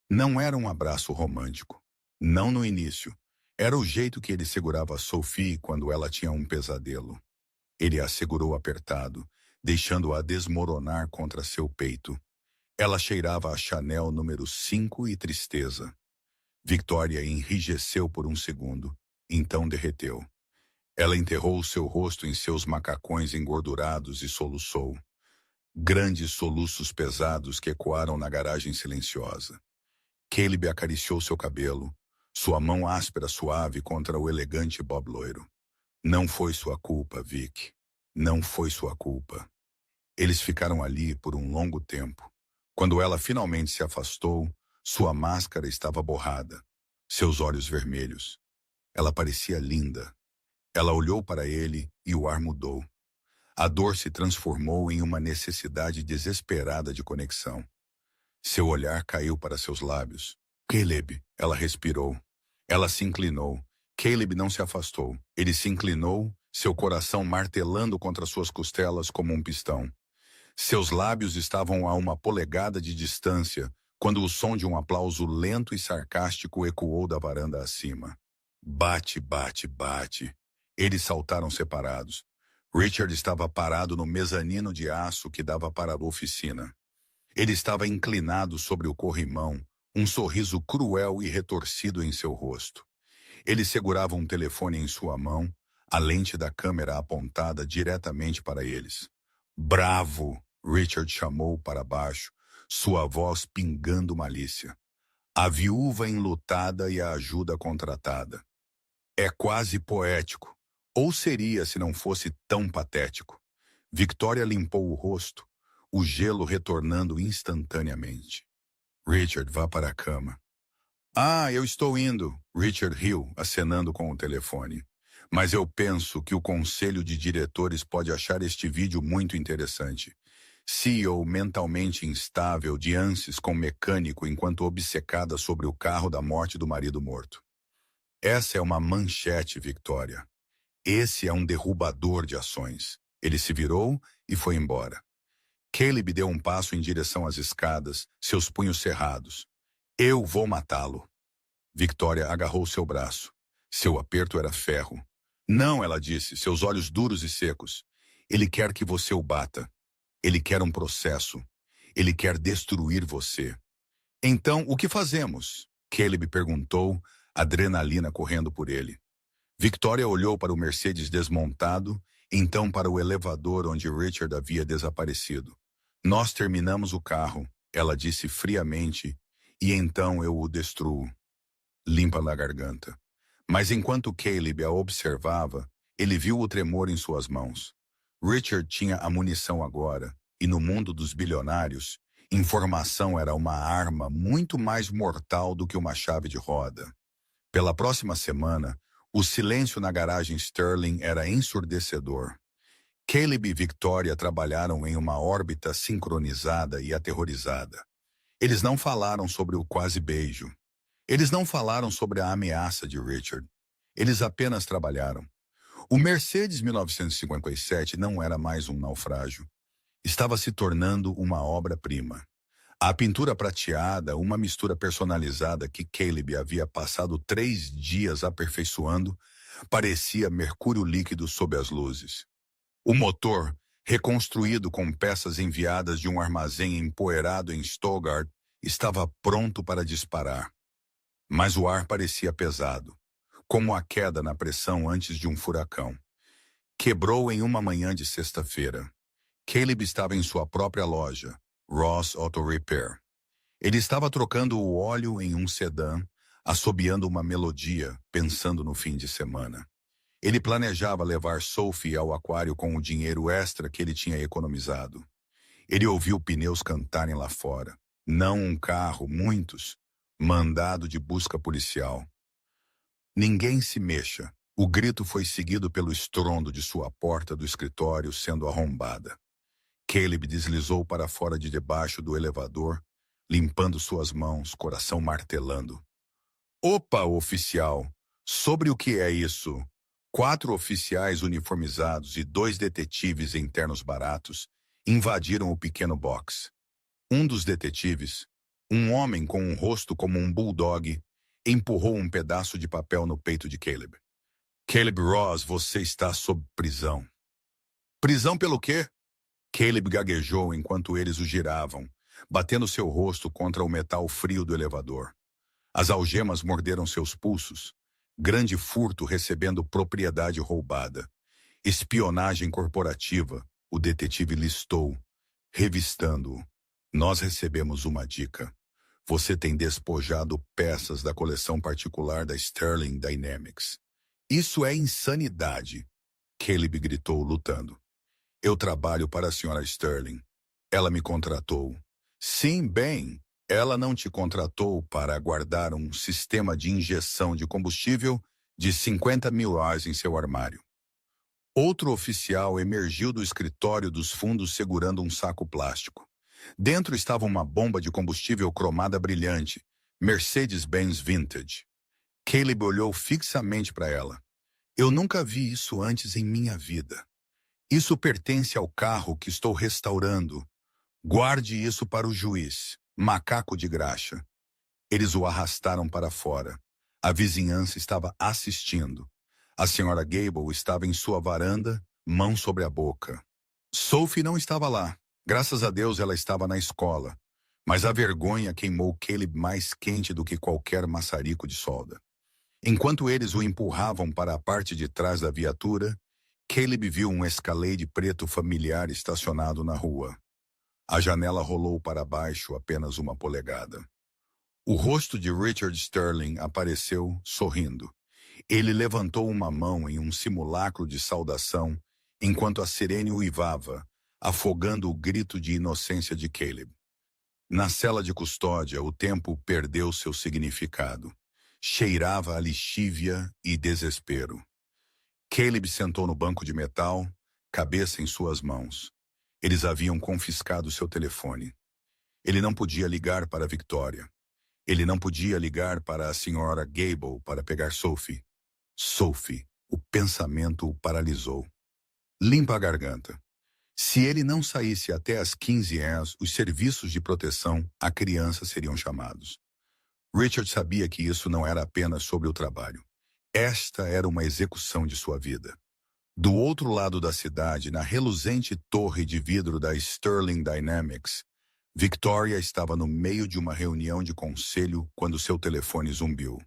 Speaker 1: Não era um abraço romântico. Não no início. Era o jeito que ele segurava Sophie quando ela tinha um pesadelo. Ele a segurou apertado, deixando-a desmoronar contra seu peito. Ela cheirava a Chanel número 5 e tristeza. Victoria enrijeceu por um segundo, então derreteu. Ela enterrou seu rosto em seus macacões engordurados e soluçou. Grandes soluços pesados que ecoaram na garagem silenciosa. Caleb acariciou seu cabelo, sua mão áspera suave contra o elegante bob loiro. Não foi sua culpa, Vic. Não foi sua culpa. Eles ficaram ali por um longo tempo. Quando ela finalmente se afastou, sua máscara estava borrada, seus olhos vermelhos. Ela parecia linda. Ela olhou para ele e o ar mudou. A dor se transformou em uma necessidade desesperada de conexão. Seu olhar caiu para seus lábios. Caleb, ela respirou. Ela se inclinou. Caleb não se afastou. Ele se inclinou, seu coração martelando contra suas costelas como um pistão. Seus lábios estavam a uma polegada de distância quando o som de um aplauso lento e sarcástico ecoou da varanda acima. Bate, bate, bate. Eles saltaram separados. Richard estava parado no mezanino de aço que dava para a oficina. Ele estava inclinado sobre o corrimão, um sorriso cruel e retorcido em seu rosto. Ele segurava um telefone em sua mão, a lente da câmera apontada diretamente para eles. Bravo! Richard chamou para baixo, sua voz pingando malícia. A viúva enlutada e a ajuda contratada. É quase poético. Ou seria se não fosse tão patético. Victoria limpou o rosto, o gelo retornando instantaneamente. Richard, vá para a cama. Ah, eu estou indo, Richard riu, acenando com o telefone. Mas eu penso que o conselho de diretores pode achar este vídeo muito interessante. CEO mentalmente instável de ânsias com mecânico enquanto obcecada sobre o carro da morte do marido morto. Essa é uma manchete, Victoria. Esse é um derrubador de ações. Ele se virou e foi embora. Caleb deu um passo em direção às escadas, seus punhos cerrados. Eu vou matá-lo. Victoria agarrou seu braço. Seu aperto era ferro. Não, ela disse, seus olhos duros e secos. Ele quer que você o bata. Ele quer um processo. Ele quer destruir você. Então, o que fazemos? Caleb perguntou, adrenalina correndo por ele. Victoria olhou para o Mercedes desmontado, então para o elevador onde Richard havia desaparecido. Nós terminamos o carro, ela disse friamente, e então eu o destruo. Limpa na garganta. Mas enquanto Caleb a observava, ele viu o tremor em suas mãos. Richard tinha a munição agora, e no mundo dos bilionários, informação era uma arma muito mais mortal do que uma chave de roda. Pela próxima semana, o silêncio na garagem Sterling era ensurdecedor. Caleb e Victoria trabalharam em uma órbita sincronizada e aterrorizada. Eles não falaram sobre o quase beijo. Eles não falaram sobre a ameaça de Richard. Eles apenas trabalharam. O Mercedes 1957 não era mais um naufrágio. Estava se tornando uma obra-prima. A pintura prateada, uma mistura personalizada que Caleb havia passado 3 dias aperfeiçoando, parecia mercúrio líquido sob as luzes. O motor, reconstruído com peças enviadas de um armazém empoeirado em Stuttgart, estava pronto para disparar. Mas o ar parecia pesado, como a queda na pressão antes de um furacão. Quebrou em uma manhã de sexta-feira. Caleb estava em sua própria loja, Ross Auto Repair. Ele estava trocando o óleo em um sedã, assobiando uma melodia, pensando no fim de semana. Ele planejava levar Sophie ao aquário com o dinheiro extra que ele tinha economizado. Ele ouviu pneus cantarem lá fora. Não um carro, muitos. Mandado de busca policial. Ninguém se mexa. O grito foi seguido pelo estrondo de sua porta do escritório sendo arrombada. Caleb deslizou para fora de debaixo do elevador, limpando suas mãos, coração martelando. Opa, oficial! Sobre o que é isso? 4 oficiais uniformizados e 2 detetives em ternos baratos invadiram o pequeno box. Um dos detetives, um homem com um rosto como um bulldog, empurrou um pedaço de papel no peito de Caleb. Caleb Ross, você está sob prisão. Prisão pelo quê? Caleb gaguejou enquanto eles o giravam, batendo seu rosto contra o metal frio do elevador. As algemas morderam seus pulsos. Grande furto recebendo propriedade roubada. Espionagem corporativa, o detetive listou, revistando-o. Nós recebemos uma dica. Você tem despojado peças da coleção particular da Sterling Dynamics. Isso é insanidade, Caleb gritou, lutando. Eu trabalho para a senhora Sterling. Ela me contratou. Sim, bem, ela não te contratou para guardar um sistema de injeção de combustível de 50 mil reais em seu armário. Outro oficial emergiu do escritório dos fundos segurando um saco plástico. Dentro estava uma bomba de combustível cromada brilhante, Mercedes-Benz Vintage. Caleb olhou fixamente para ela. Eu nunca vi isso antes em minha vida. Isso pertence ao carro que estou restaurando. Guarde isso para o juiz, macaco de graxa. Eles o arrastaram para fora. A vizinhança estava assistindo. A senhora Gable estava em sua varanda, mão sobre a boca. Sophie não estava lá. Graças a Deus ela estava na escola. Mas a vergonha queimou Caleb mais quente do que qualquer maçarico de solda. Enquanto eles o empurravam para a parte de trás da viatura, Caleb viu um Escalade preto familiar estacionado na rua. A janela rolou para baixo apenas 1 polegada. O rosto de Richard Sterling apareceu, sorrindo. Ele levantou uma mão em um simulacro de saudação, enquanto a sirene uivava, afogando o grito de inocência de Caleb. Na cela de custódia, o tempo perdeu seu significado. Cheirava a lixívia e desespero. Caleb sentou no banco de metal, cabeça em suas mãos. Eles haviam confiscado seu telefone. Ele não podia ligar para Victoria. Ele não podia ligar para a senhora Gable para pegar Sophie. Sophie, o pensamento o paralisou. Limpa a garganta. Se ele não saísse até às 15 horas, os serviços de proteção à criança seriam chamados. Richard sabia que isso não era apenas sobre o trabalho. Esta era uma execução de sua vida. Do outro lado da cidade, na reluzente torre de vidro da Sterling Dynamics, Victoria estava no meio de uma reunião de conselho quando seu telefone zumbiu.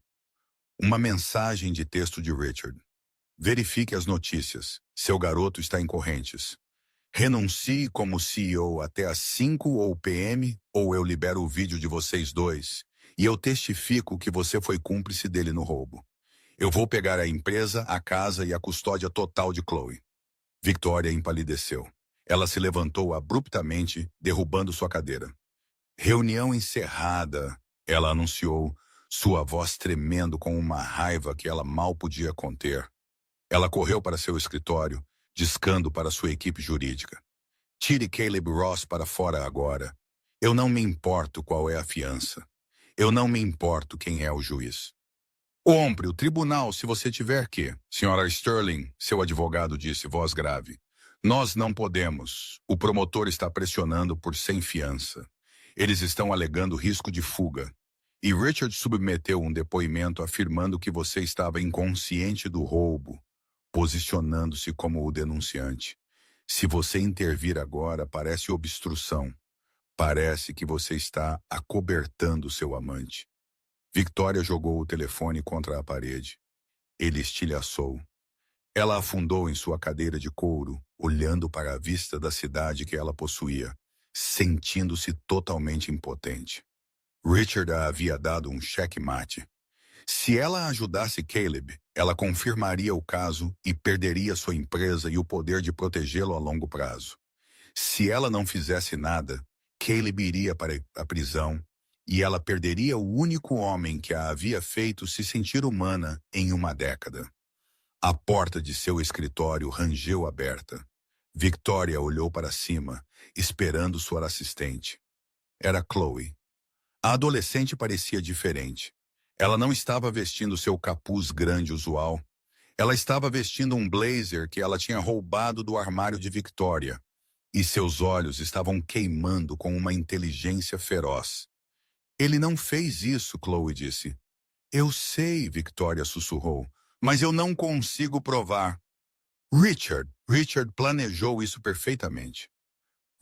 Speaker 1: Uma mensagem de texto de Richard. Verifique as notícias. Seu garoto está em correntes. Renuncie como CEO até às 5 ou PM, ou eu libero o vídeo de vocês dois, e eu testifico que você foi cúmplice dele no roubo. Eu vou pegar a empresa, a casa e a custódia total de Chloe. Victoria empalideceu. Ela se levantou abruptamente, derrubando sua cadeira. Reunião encerrada, ela anunciou, sua voz tremendo com uma raiva que ela mal podia conter. Ela correu para seu escritório, discando para sua equipe jurídica. Tire Caleb Ross para fora agora. Eu não me importo qual é a fiança. Eu não me importo quem é o juiz. Compre o tribunal se você tiver que. Senhora Sterling, seu advogado disse, voz grave. Nós não podemos. O promotor está pressionando por sem fiança. Eles estão alegando risco de fuga. E Richard submeteu um depoimento afirmando que você estava inconsciente do roubo, posicionando-se como o denunciante. Se você intervir agora, parece obstrução. Parece que você está acobertando seu amante. Victoria jogou o telefone contra a parede. Ele estilhaçou. Ela afundou em sua cadeira de couro, olhando para a vista da cidade que ela possuía, sentindo-se totalmente impotente. Richard a havia dado um checkmate. Se ela ajudasse Caleb, ela confirmaria o caso e perderia sua empresa e o poder de protegê-lo a longo prazo. Se ela não fizesse nada, Caleb iria para a prisão e ela perderia o único homem que a havia feito se sentir humana em uma década. A porta de seu escritório rangeu aberta. Victoria olhou para cima, esperando sua assistente. Era Chloe. A adolescente parecia diferente. Ela não estava vestindo seu capuz grande usual. Ela estava vestindo um blazer que ela tinha roubado do armário de Victoria. E seus olhos estavam queimando com uma inteligência feroz. Ele não fez isso, Chloe disse. Eu sei, Victoria sussurrou, mas eu não consigo provar. Richard planejou isso perfeitamente.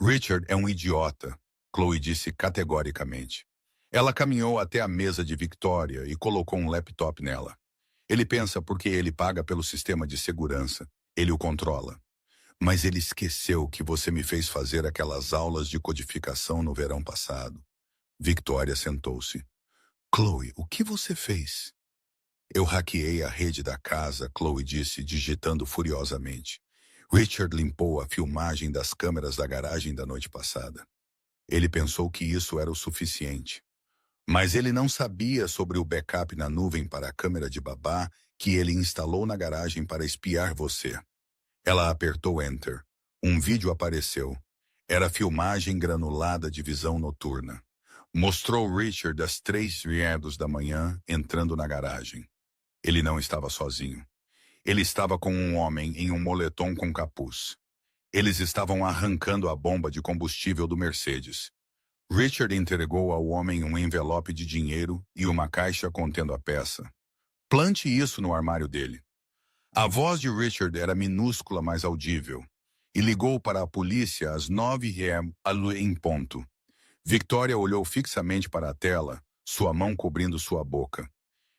Speaker 1: Richard é um idiota, Chloe disse categoricamente. Ela caminhou até a mesa de Victoria e colocou um laptop nela. Ele pensa porque ele paga pelo sistema de segurança. Ele o controla. Mas ele esqueceu que você me fez fazer aquelas aulas de codificação no verão passado. Victoria sentou-se. Chloe, o que você fez? Eu hackeei a rede da casa, Chloe disse, digitando furiosamente. Richard limpou a filmagem das câmeras da garagem da noite passada. Ele pensou que isso era o suficiente. Mas ele não sabia sobre o backup na nuvem para a câmera de babá que ele instalou na garagem para espiar você. Ela apertou Enter. Um vídeo apareceu. Era filmagem granulada de visão noturna. Mostrou Richard às 3h da manhã entrando na garagem. Ele não estava sozinho. Ele estava com um homem em um moletom com capuz. Eles estavam arrancando a bomba de combustível do Mercedes. Richard entregou ao homem um envelope de dinheiro e uma caixa contendo a peça. Plante isso no armário dele. A voz de Richard era minúscula, mas audível, e ligou para a polícia às 9h em ponto. Victoria olhou fixamente para a tela, sua mão cobrindo sua boca.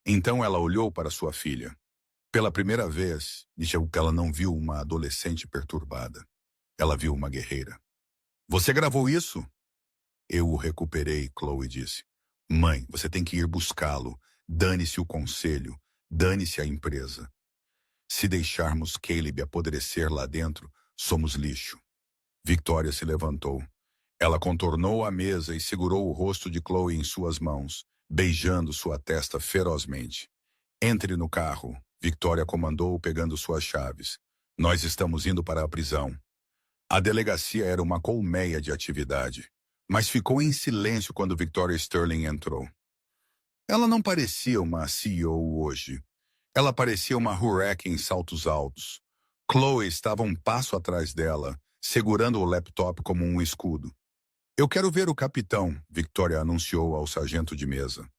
Speaker 1: Então ela olhou para sua filha. Pela primeira vez, ela não viu uma adolescente perturbada. Ela viu uma guerreira. Você gravou isso? Eu o recuperei, Chloe disse. Mãe, você tem que ir buscá-lo. Dane-se o conselho. Dane-se a empresa. Se deixarmos Caleb apodrecer lá dentro, somos lixo. Victoria se levantou. Ela contornou a mesa e segurou o rosto de Chloe em suas mãos, beijando sua testa ferozmente. Entre no carro, Victoria comandou pegando suas chaves. Nós estamos indo para a prisão. A delegacia era uma colmeia de atividade, mas ficou em silêncio quando Victoria Sterling entrou. Ela não parecia uma CEO hoje. Ela parecia uma hurricane em saltos altos. Chloe estava um passo atrás dela, segurando o laptop como um escudo. Eu quero ver o capitão, Victoria anunciou ao sargento de mesa.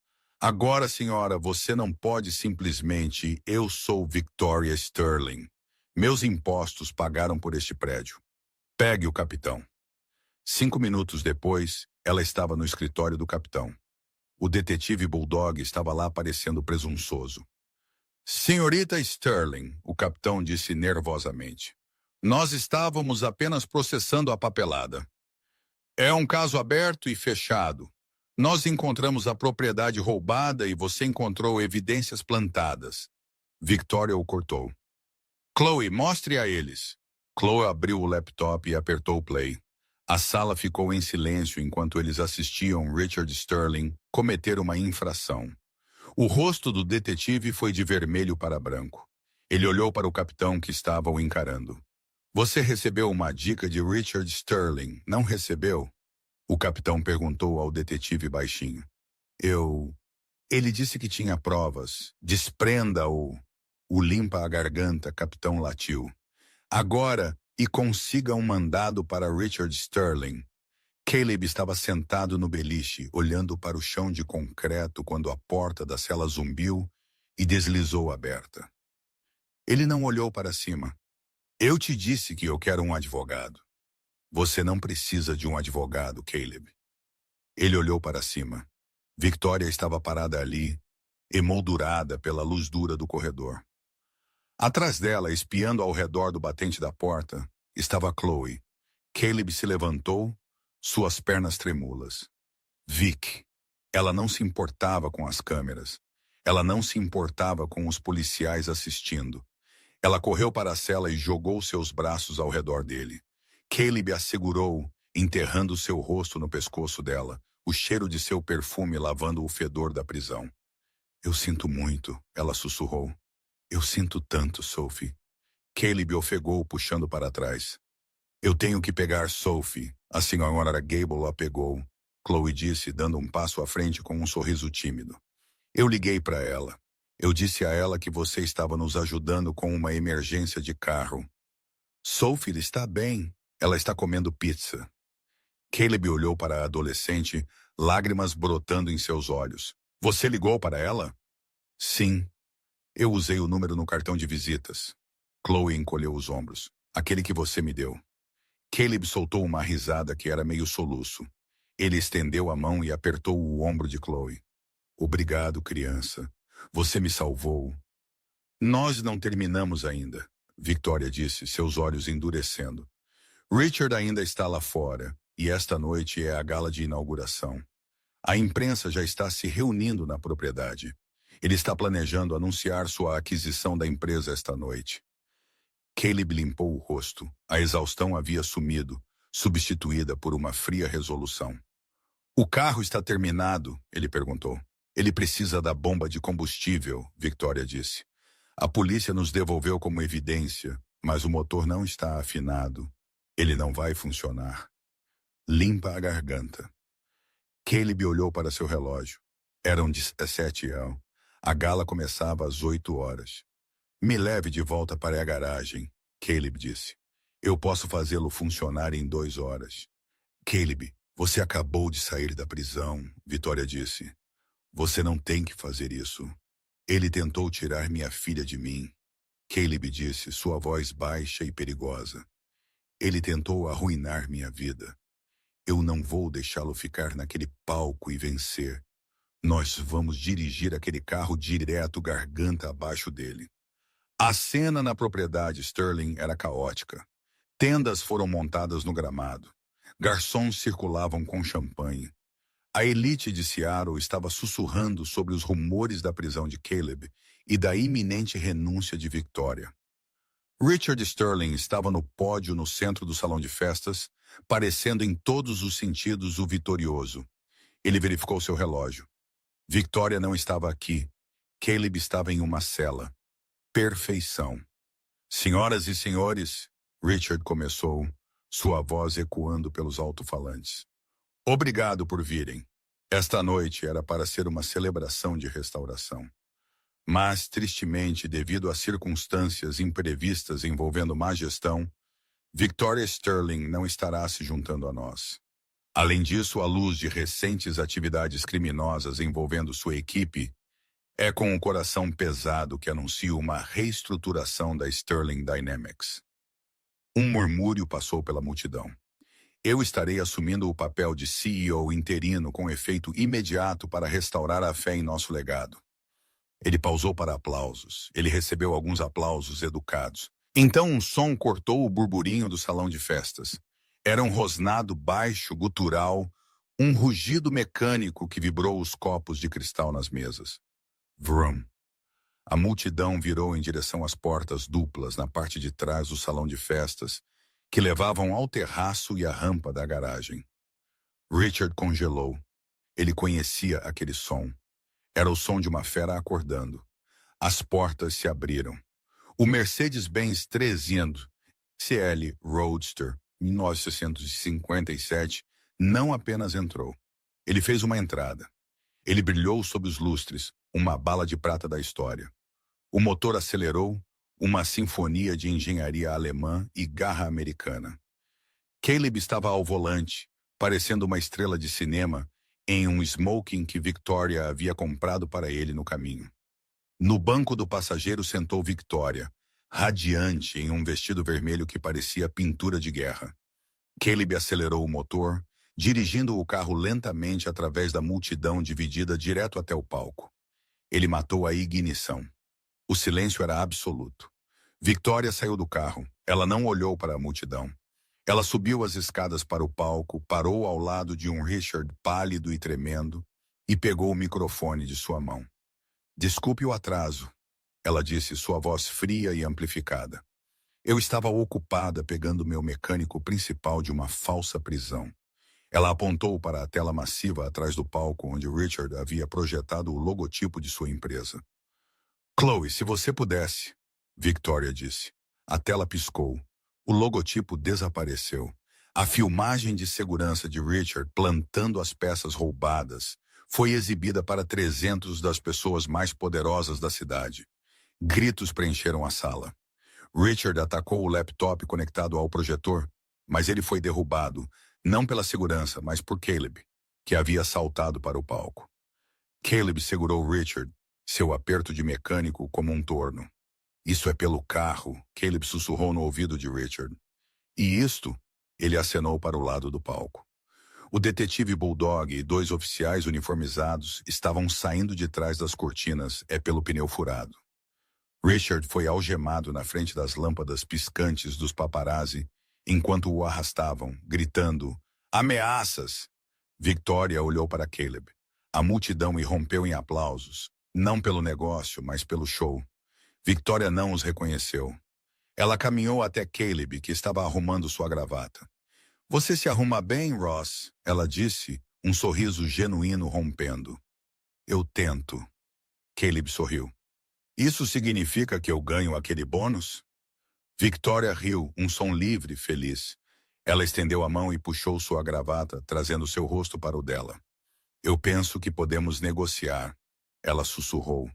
Speaker 1: Agora, senhora, você não pode simplesmente... Eu sou Victoria Sterling. Meus impostos pagaram por este prédio. Pegue o capitão. 5 minutos depois, ela estava no escritório do capitão. O detetive Bulldog estava lá parecendo presunçoso. Senhorita Sterling, o capitão disse nervosamente. Nós estávamos apenas processando a papelada. É um caso aberto e fechado. Nós encontramos a propriedade roubada e você encontrou evidências plantadas. Victoria o cortou. Chloe, mostre a eles. Chloe abriu o laptop e apertou o play. A sala ficou em silêncio enquanto eles assistiam Richard Sterling cometer uma infração. O rosto do detetive foi de vermelho para branco. Ele olhou para o capitão que estava o encarando. Você recebeu uma dica de Richard Sterling, não recebeu? O capitão perguntou ao detetive baixinho. Ele disse que tinha provas. Desprenda-o. O limpa a garganta, capitão latiu. Agora, e consiga um mandado para Richard Sterling. Caleb estava sentado no beliche, olhando para o chão de concreto quando a porta da cela zumbiu e deslizou aberta. Ele não olhou para cima. Eu te disse que eu quero um advogado. Você não precisa de um advogado, Caleb. Ele olhou para cima. Victoria estava parada ali, emoldurada pela luz dura do corredor. Atrás dela, espiando ao redor do batente da porta, estava Chloe. Caleb se levantou, suas pernas trêmulas. Vic. Ela não se importava com as câmeras. Ela não se importava com os policiais assistindo. Ela correu para a cela e jogou seus braços ao redor dele. Caleb a segurou, enterrando seu rosto no pescoço dela, o cheiro de seu perfume lavando o fedor da prisão. Eu sinto muito, ela sussurrou. Eu sinto tanto, Sophie. Caleb ofegou, puxando para trás. Eu tenho que pegar Sophie. A senhora Gable a pegou, Chloe disse, dando um passo à frente com um sorriso tímido. Eu liguei para ela. Eu disse a ela que você estava nos ajudando com uma emergência de carro. Sophie está bem. Ela está comendo pizza. Caleb olhou para a adolescente, lágrimas brotando em seus olhos. Você ligou para ela? Sim. Eu usei o número no cartão de visitas. Chloe encolheu os ombros. Aquele que você me deu. Caleb soltou uma risada que era meio soluço. Ele estendeu a mão e apertou o ombro de Chloe. Obrigado, criança. Você me salvou. Nós não terminamos ainda, Victoria disse, seus olhos endurecendo. Richard ainda está lá fora, e esta noite é a gala de inauguração. A imprensa já está se reunindo na propriedade. Ele está planejando anunciar sua aquisição da empresa esta noite. Caleb limpou o rosto. A exaustão havia sumido, substituída por uma fria resolução. O carro está terminado, ele perguntou. Ele precisa da bomba de combustível, Victoria disse. A polícia nos devolveu como evidência, mas o motor não está afinado. Ele não vai funcionar. Limpa a garganta. Caleb olhou para seu relógio. Eram 17h. A gala começava às 8h. Me leve de volta para a garagem, Caleb disse. Eu posso fazê-lo funcionar em 2 horas. Caleb, você acabou de sair da prisão, Victoria disse. Você não tem que fazer isso. Ele tentou tirar minha filha de mim. Caleb disse, sua voz baixa e perigosa. Ele tentou arruinar minha vida. Eu não vou deixá-lo ficar naquele palco e vencer. Nós vamos dirigir aquele carro direto garganta abaixo dele. A cena na propriedade Sterling era caótica. Tendas foram montadas no gramado. Garçons circulavam com champanhe. A elite de Seattle estava sussurrando sobre os rumores da prisão de Caleb e da iminente renúncia de Victoria. Richard Sterling estava no pódio no centro do salão de festas, parecendo em todos os sentidos o vitorioso. Ele verificou seu relógio. Victoria não estava aqui. Caleb estava em uma cela. Perfeição. Senhoras e senhores, Richard começou, sua voz ecoando pelos alto-falantes. Obrigado por virem. Esta noite era para ser uma celebração de restauração. Mas, tristemente, devido a circunstâncias imprevistas envolvendo má gestão, Victoria Sterling não estará se juntando a nós. Além disso, à luz de recentes atividades criminosas envolvendo sua equipe, é com o coração pesado que anuncio uma reestruturação da Sterling Dynamics. Um murmúrio passou pela multidão. Eu estarei assumindo o papel de CEO interino com efeito imediato para restaurar a fé em nosso legado. Ele pausou para aplausos. Ele recebeu alguns aplausos educados. Então um som cortou o burburinho do salão de festas. Era um rosnado baixo, gutural, um rugido mecânico que vibrou os copos de cristal nas mesas. Vroom. A multidão virou em direção às portas duplas na parte de trás do salão de festas, que levavam ao terraço e à rampa da garagem. Richard congelou. Ele conhecia aquele som. Era o som de uma fera acordando. As portas se abriram. O Mercedes-Benz 300 SL Roadster 1957 não apenas entrou. Ele fez uma entrada. Ele brilhou sob os lustres, uma bala de prata da história. O motor acelerou, uma sinfonia de engenharia alemã e garra americana. Caleb estava ao volante, parecendo uma estrela de cinema, em um smoking que Victoria havia comprado para ele no caminho. No banco do passageiro sentou Victoria, radiante em um vestido vermelho que parecia pintura de guerra. Caleb acelerou o motor, dirigindo o carro lentamente através da multidão dividida direto até o palco. Ele matou a ignição. O silêncio era absoluto. Victoria saiu do carro. Ela não olhou para a multidão. Ela subiu as escadas para o palco, parou ao lado de um Richard pálido e tremendo e pegou o microfone de sua mão. Desculpe o atraso, ela disse, sua voz fria e amplificada. Eu estava ocupada pegando meu mecânico principal de uma falsa prisão. Ela apontou para a tela massiva atrás do palco onde Richard havia projetado o logotipo de sua empresa. Chloe, se você pudesse, Victoria disse. A tela piscou. O logotipo desapareceu. A filmagem de segurança de Richard plantando as peças roubadas foi exibida para 300 das pessoas mais poderosas da cidade. Gritos preencheram a sala. Richard atacou o laptop conectado ao projetor, mas ele foi derrubado, não pela segurança, mas por Caleb, que havia saltado para o palco. Caleb segurou Richard, seu aperto de mecânico como um torno. Isso é pelo carro, Caleb sussurrou no ouvido de Richard. E isto, ele acenou para o lado do palco. O detetive Bulldog e 2 oficiais uniformizados estavam saindo de trás das cortinas, pelo pneu furado. Richard foi algemado na frente das lâmpadas piscantes dos paparazzi, enquanto o arrastavam, gritando, ameaças! Victoria olhou para Caleb. A multidão irrompeu em aplausos, não pelo negócio, mas pelo show. Victoria não os reconheceu. Ela caminhou até Caleb, que estava arrumando sua gravata. Você se arruma bem, Ross, ela disse, um sorriso genuíno rompendo. Eu tento. Caleb sorriu. Isso significa que eu ganho aquele bônus? Victoria riu, um som livre, feliz. Ela estendeu a mão e puxou sua gravata, trazendo seu rosto para o dela. Eu penso que podemos negociar, ela sussurrou.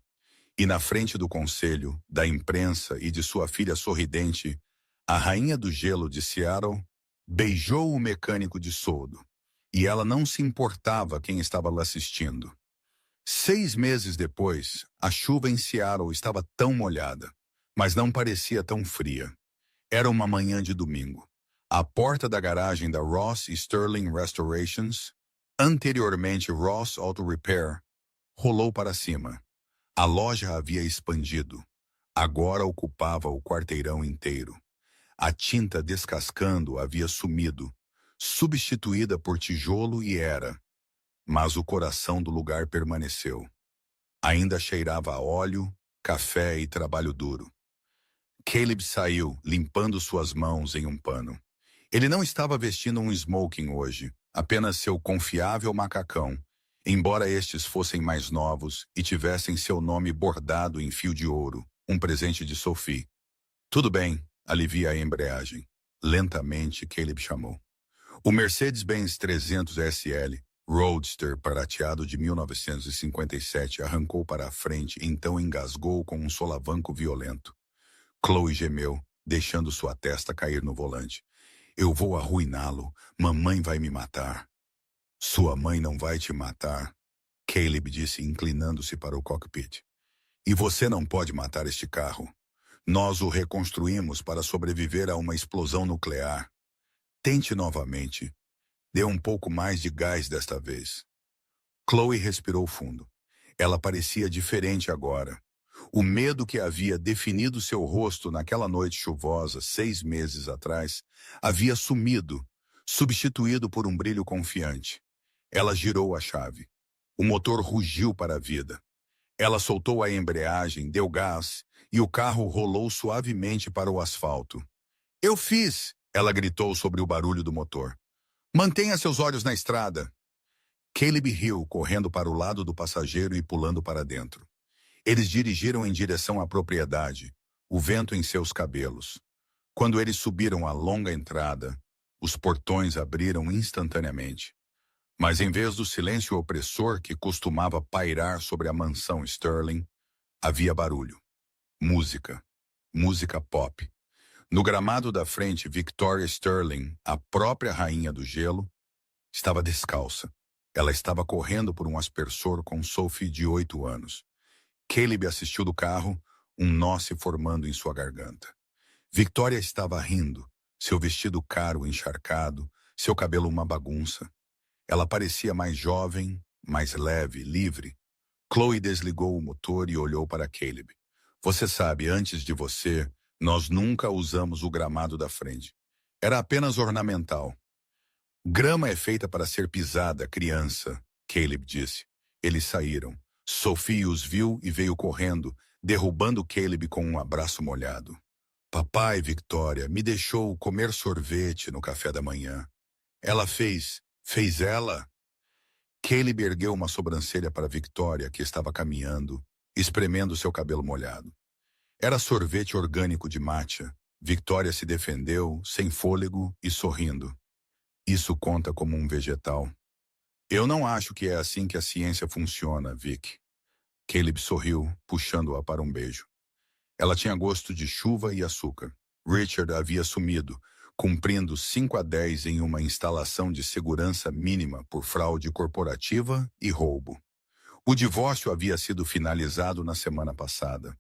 Speaker 1: E na frente do conselho, da imprensa e de sua filha sorridente, a rainha do gelo de Seattle beijou o mecânico de soldo. E ela não se importava quem estava lá assistindo. 6 meses depois, a chuva em Seattle estava tão molhada, mas não parecia tão fria. Era uma manhã de domingo. A porta da garagem da Ross Sterling Restorations, anteriormente Ross Auto Repair, rolou para cima. A loja havia expandido. Agora ocupava o quarteirão inteiro. A tinta descascando havia sumido, substituída por tijolo e era. Mas o coração do lugar permaneceu. Ainda cheirava a óleo, café e trabalho duro. Caleb saiu, limpando suas mãos em um pano. Ele não estava vestindo um smoking hoje, apenas seu confiável macacão, embora estes fossem mais novos e tivessem seu nome bordado em fio de ouro, um presente de Sophie. Tudo bem, alivia a embreagem. Lentamente, Caleb chamou. O Mercedes-Benz 300 SL, Roadster prateado de 1957, arrancou para a frente e então engasgou com um solavanco violento. Chloe gemeu, deixando sua testa cair no volante. Eu vou arruiná-lo. Mamãe vai me matar. Sua mãe não vai te matar, Caleb disse, inclinando-se para o cockpit. E você não pode matar este carro. Nós o reconstruímos para sobreviver a uma explosão nuclear. Tente novamente. Dê um pouco mais de gás desta vez. Chloe respirou fundo. Ela parecia diferente agora. O medo que havia definido seu rosto naquela noite chuvosa 6 meses atrás havia sumido, substituído por um brilho confiante. Ela girou a chave. O motor rugiu para a vida. Ela soltou a embreagem, deu gás e o carro rolou suavemente para o asfalto. Eu fiz! Ela gritou sobre o barulho do motor. Mantenha seus olhos na estrada. Caleb riu, correndo para o lado do passageiro e pulando para dentro. Eles dirigiram em direção à propriedade, o vento em seus cabelos. Quando eles subiram a longa entrada, os portões abriram instantaneamente. Mas em vez do silêncio opressor que costumava pairar sobre a mansão Sterling, havia barulho. Música. Música pop. No gramado da frente, Victoria Sterling, a própria rainha do gelo, estava descalça. Ela estava correndo por um aspersor com Sophie de 8 anos. Caleb assistiu do carro, um nó se formando em sua garganta. Victoria estava rindo, seu vestido caro encharcado, seu cabelo uma bagunça. Ela parecia mais jovem, mais leve, livre. Chloe desligou o motor e olhou para Caleb. Você sabe, antes de você, nós nunca usamos o gramado da frente. Era apenas ornamental. Grama é feita para ser pisada, criança, Caleb disse. Eles saíram. Sophie os viu e veio correndo, derrubando Caleb com um abraço molhado. Papai, Victoria, me deixou comer sorvete no café da manhã. Ela fez ela? Caleb ergueu uma sobrancelha para Victoria, que estava caminhando, espremendo seu cabelo molhado. Era sorvete orgânico de matcha. Victoria se defendeu, sem fôlego e sorrindo. Isso conta como um vegetal. Eu não acho que é assim que a ciência funciona, Vic. Caleb sorriu, puxando-a para um beijo. Ela tinha gosto de chuva e açúcar. Richard havia sumido, cumprindo 5 a 10 em uma instalação de segurança mínima por fraude corporativa e roubo. O divórcio havia sido finalizado na semana passada.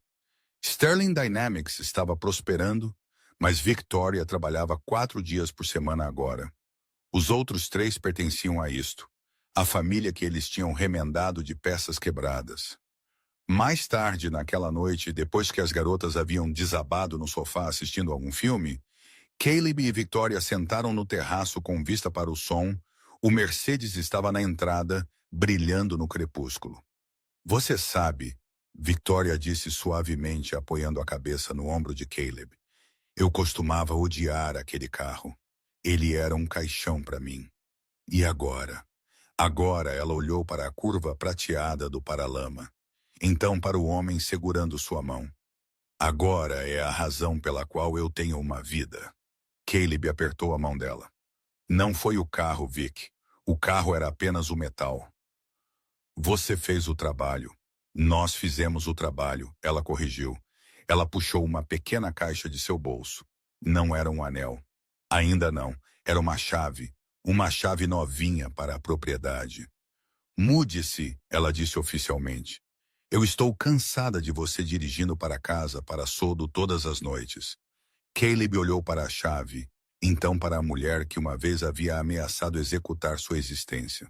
Speaker 1: Sterling Dynamics estava prosperando, mas Victoria trabalhava 4 dias por semana agora. Os outros 3 pertenciam a isto, a família que eles tinham remendado de peças quebradas. Mais tarde, naquela noite, depois que as garotas haviam desabado no sofá assistindo a um filme, Caleb e Victoria sentaram no terraço com vista para o som. O Mercedes estava na entrada, brilhando no crepúsculo. Você sabe, Victoria disse suavemente, apoiando a cabeça no ombro de Caleb. Eu costumava odiar aquele carro. Ele era um caixão para mim. E agora? Agora ela olhou para a curva prateada do paralama. Então para o homem segurando sua mão. Agora é a razão pela qual eu tenho uma vida. Caleb apertou a mão dela. Não foi o carro, Vic. O carro era apenas o metal. Você fez o trabalho. Nós fizemos o trabalho, ela corrigiu. Ela puxou uma pequena caixa de seu bolso. Não era um anel. Ainda não. Era uma chave novinha para a propriedade. Mude-se, ela disse oficialmente. Eu estou cansada de você dirigindo para casa para Sodo todas as noites. Caleb olhou para a chave, então para a mulher que uma vez havia ameaçado executar sua existência.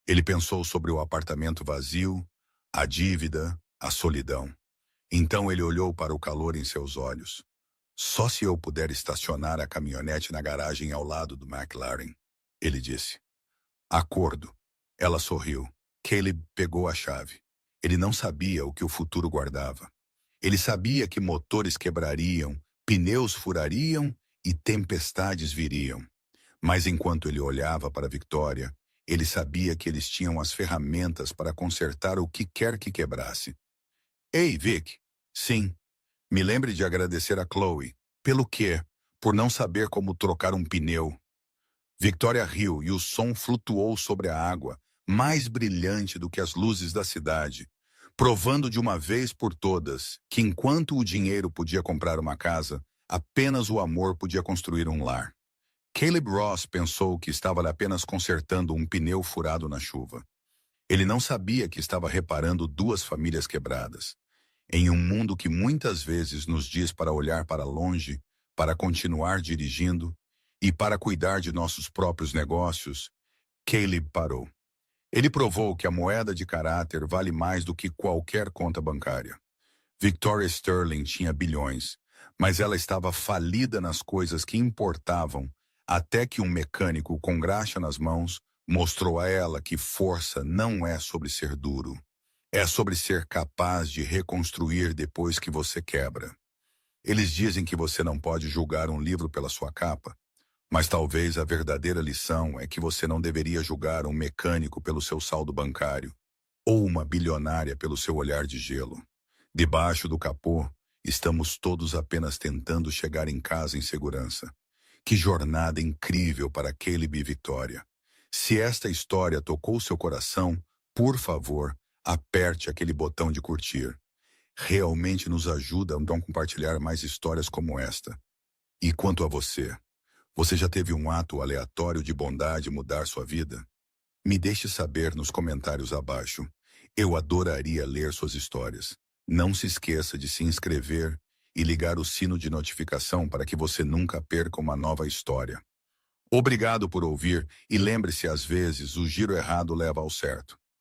Speaker 1: Ele pensou sobre o apartamento vazio, a dívida, a solidão. Então ele olhou para o calor em seus olhos. Só se eu puder estacionar a caminhonete na garagem ao lado do McLaren, ele disse. Acordo. Ela sorriu. Caleb pegou a chave. Ele não sabia o que o futuro guardava. Ele sabia que motores quebrariam, pneus furariam e tempestades viriam. Mas enquanto ele olhava para Victoria, ele sabia que eles tinham as ferramentas para consertar o que quer que quebrasse. Ei, Vic. Sim. Me lembre de agradecer a Chloe. Pelo quê? Por não saber como trocar um pneu. Victoria riu e o som flutuou sobre a água, mais brilhante do que as luzes da cidade, provando de uma vez por todas que enquanto o dinheiro podia comprar uma casa, apenas o amor podia construir um lar. Caleb Ross pensou que estava apenas consertando um pneu furado na chuva. Ele não sabia que estava reparando duas famílias quebradas. Em um mundo que muitas vezes nos diz para olhar para longe, para continuar dirigindo e para cuidar de nossos próprios negócios, Caleb parou. Ele provou que a moeda de caráter vale mais do que qualquer conta bancária. Victoria Sterling tinha bilhões, mas ela estava falida nas coisas que importavam, até que um mecânico com graxa nas mãos mostrou a ela que força não é sobre ser duro. É sobre ser capaz de reconstruir depois que você quebra. Eles dizem que você não pode julgar um livro pela sua capa, mas talvez a verdadeira lição é que você não deveria julgar um mecânico pelo seu saldo bancário, ou uma bilionária pelo seu olhar de gelo. Debaixo do capô, estamos todos apenas tentando chegar em casa em segurança. Que jornada incrível para Caleb e Victoria. Se esta história tocou seu coração, por favor, aperte aquele botão de curtir. Realmente nos ajuda a compartilhar mais histórias como esta. E quanto a você? Você já teve um ato aleatório de bondade mudar sua vida? Me deixe saber nos comentários abaixo. Eu adoraria ler suas histórias. Não se esqueça de se inscrever e ligar o sino de notificação para que você nunca perca uma nova história. Obrigado por ouvir e lembre-se, às vezes, o giro errado leva ao certo.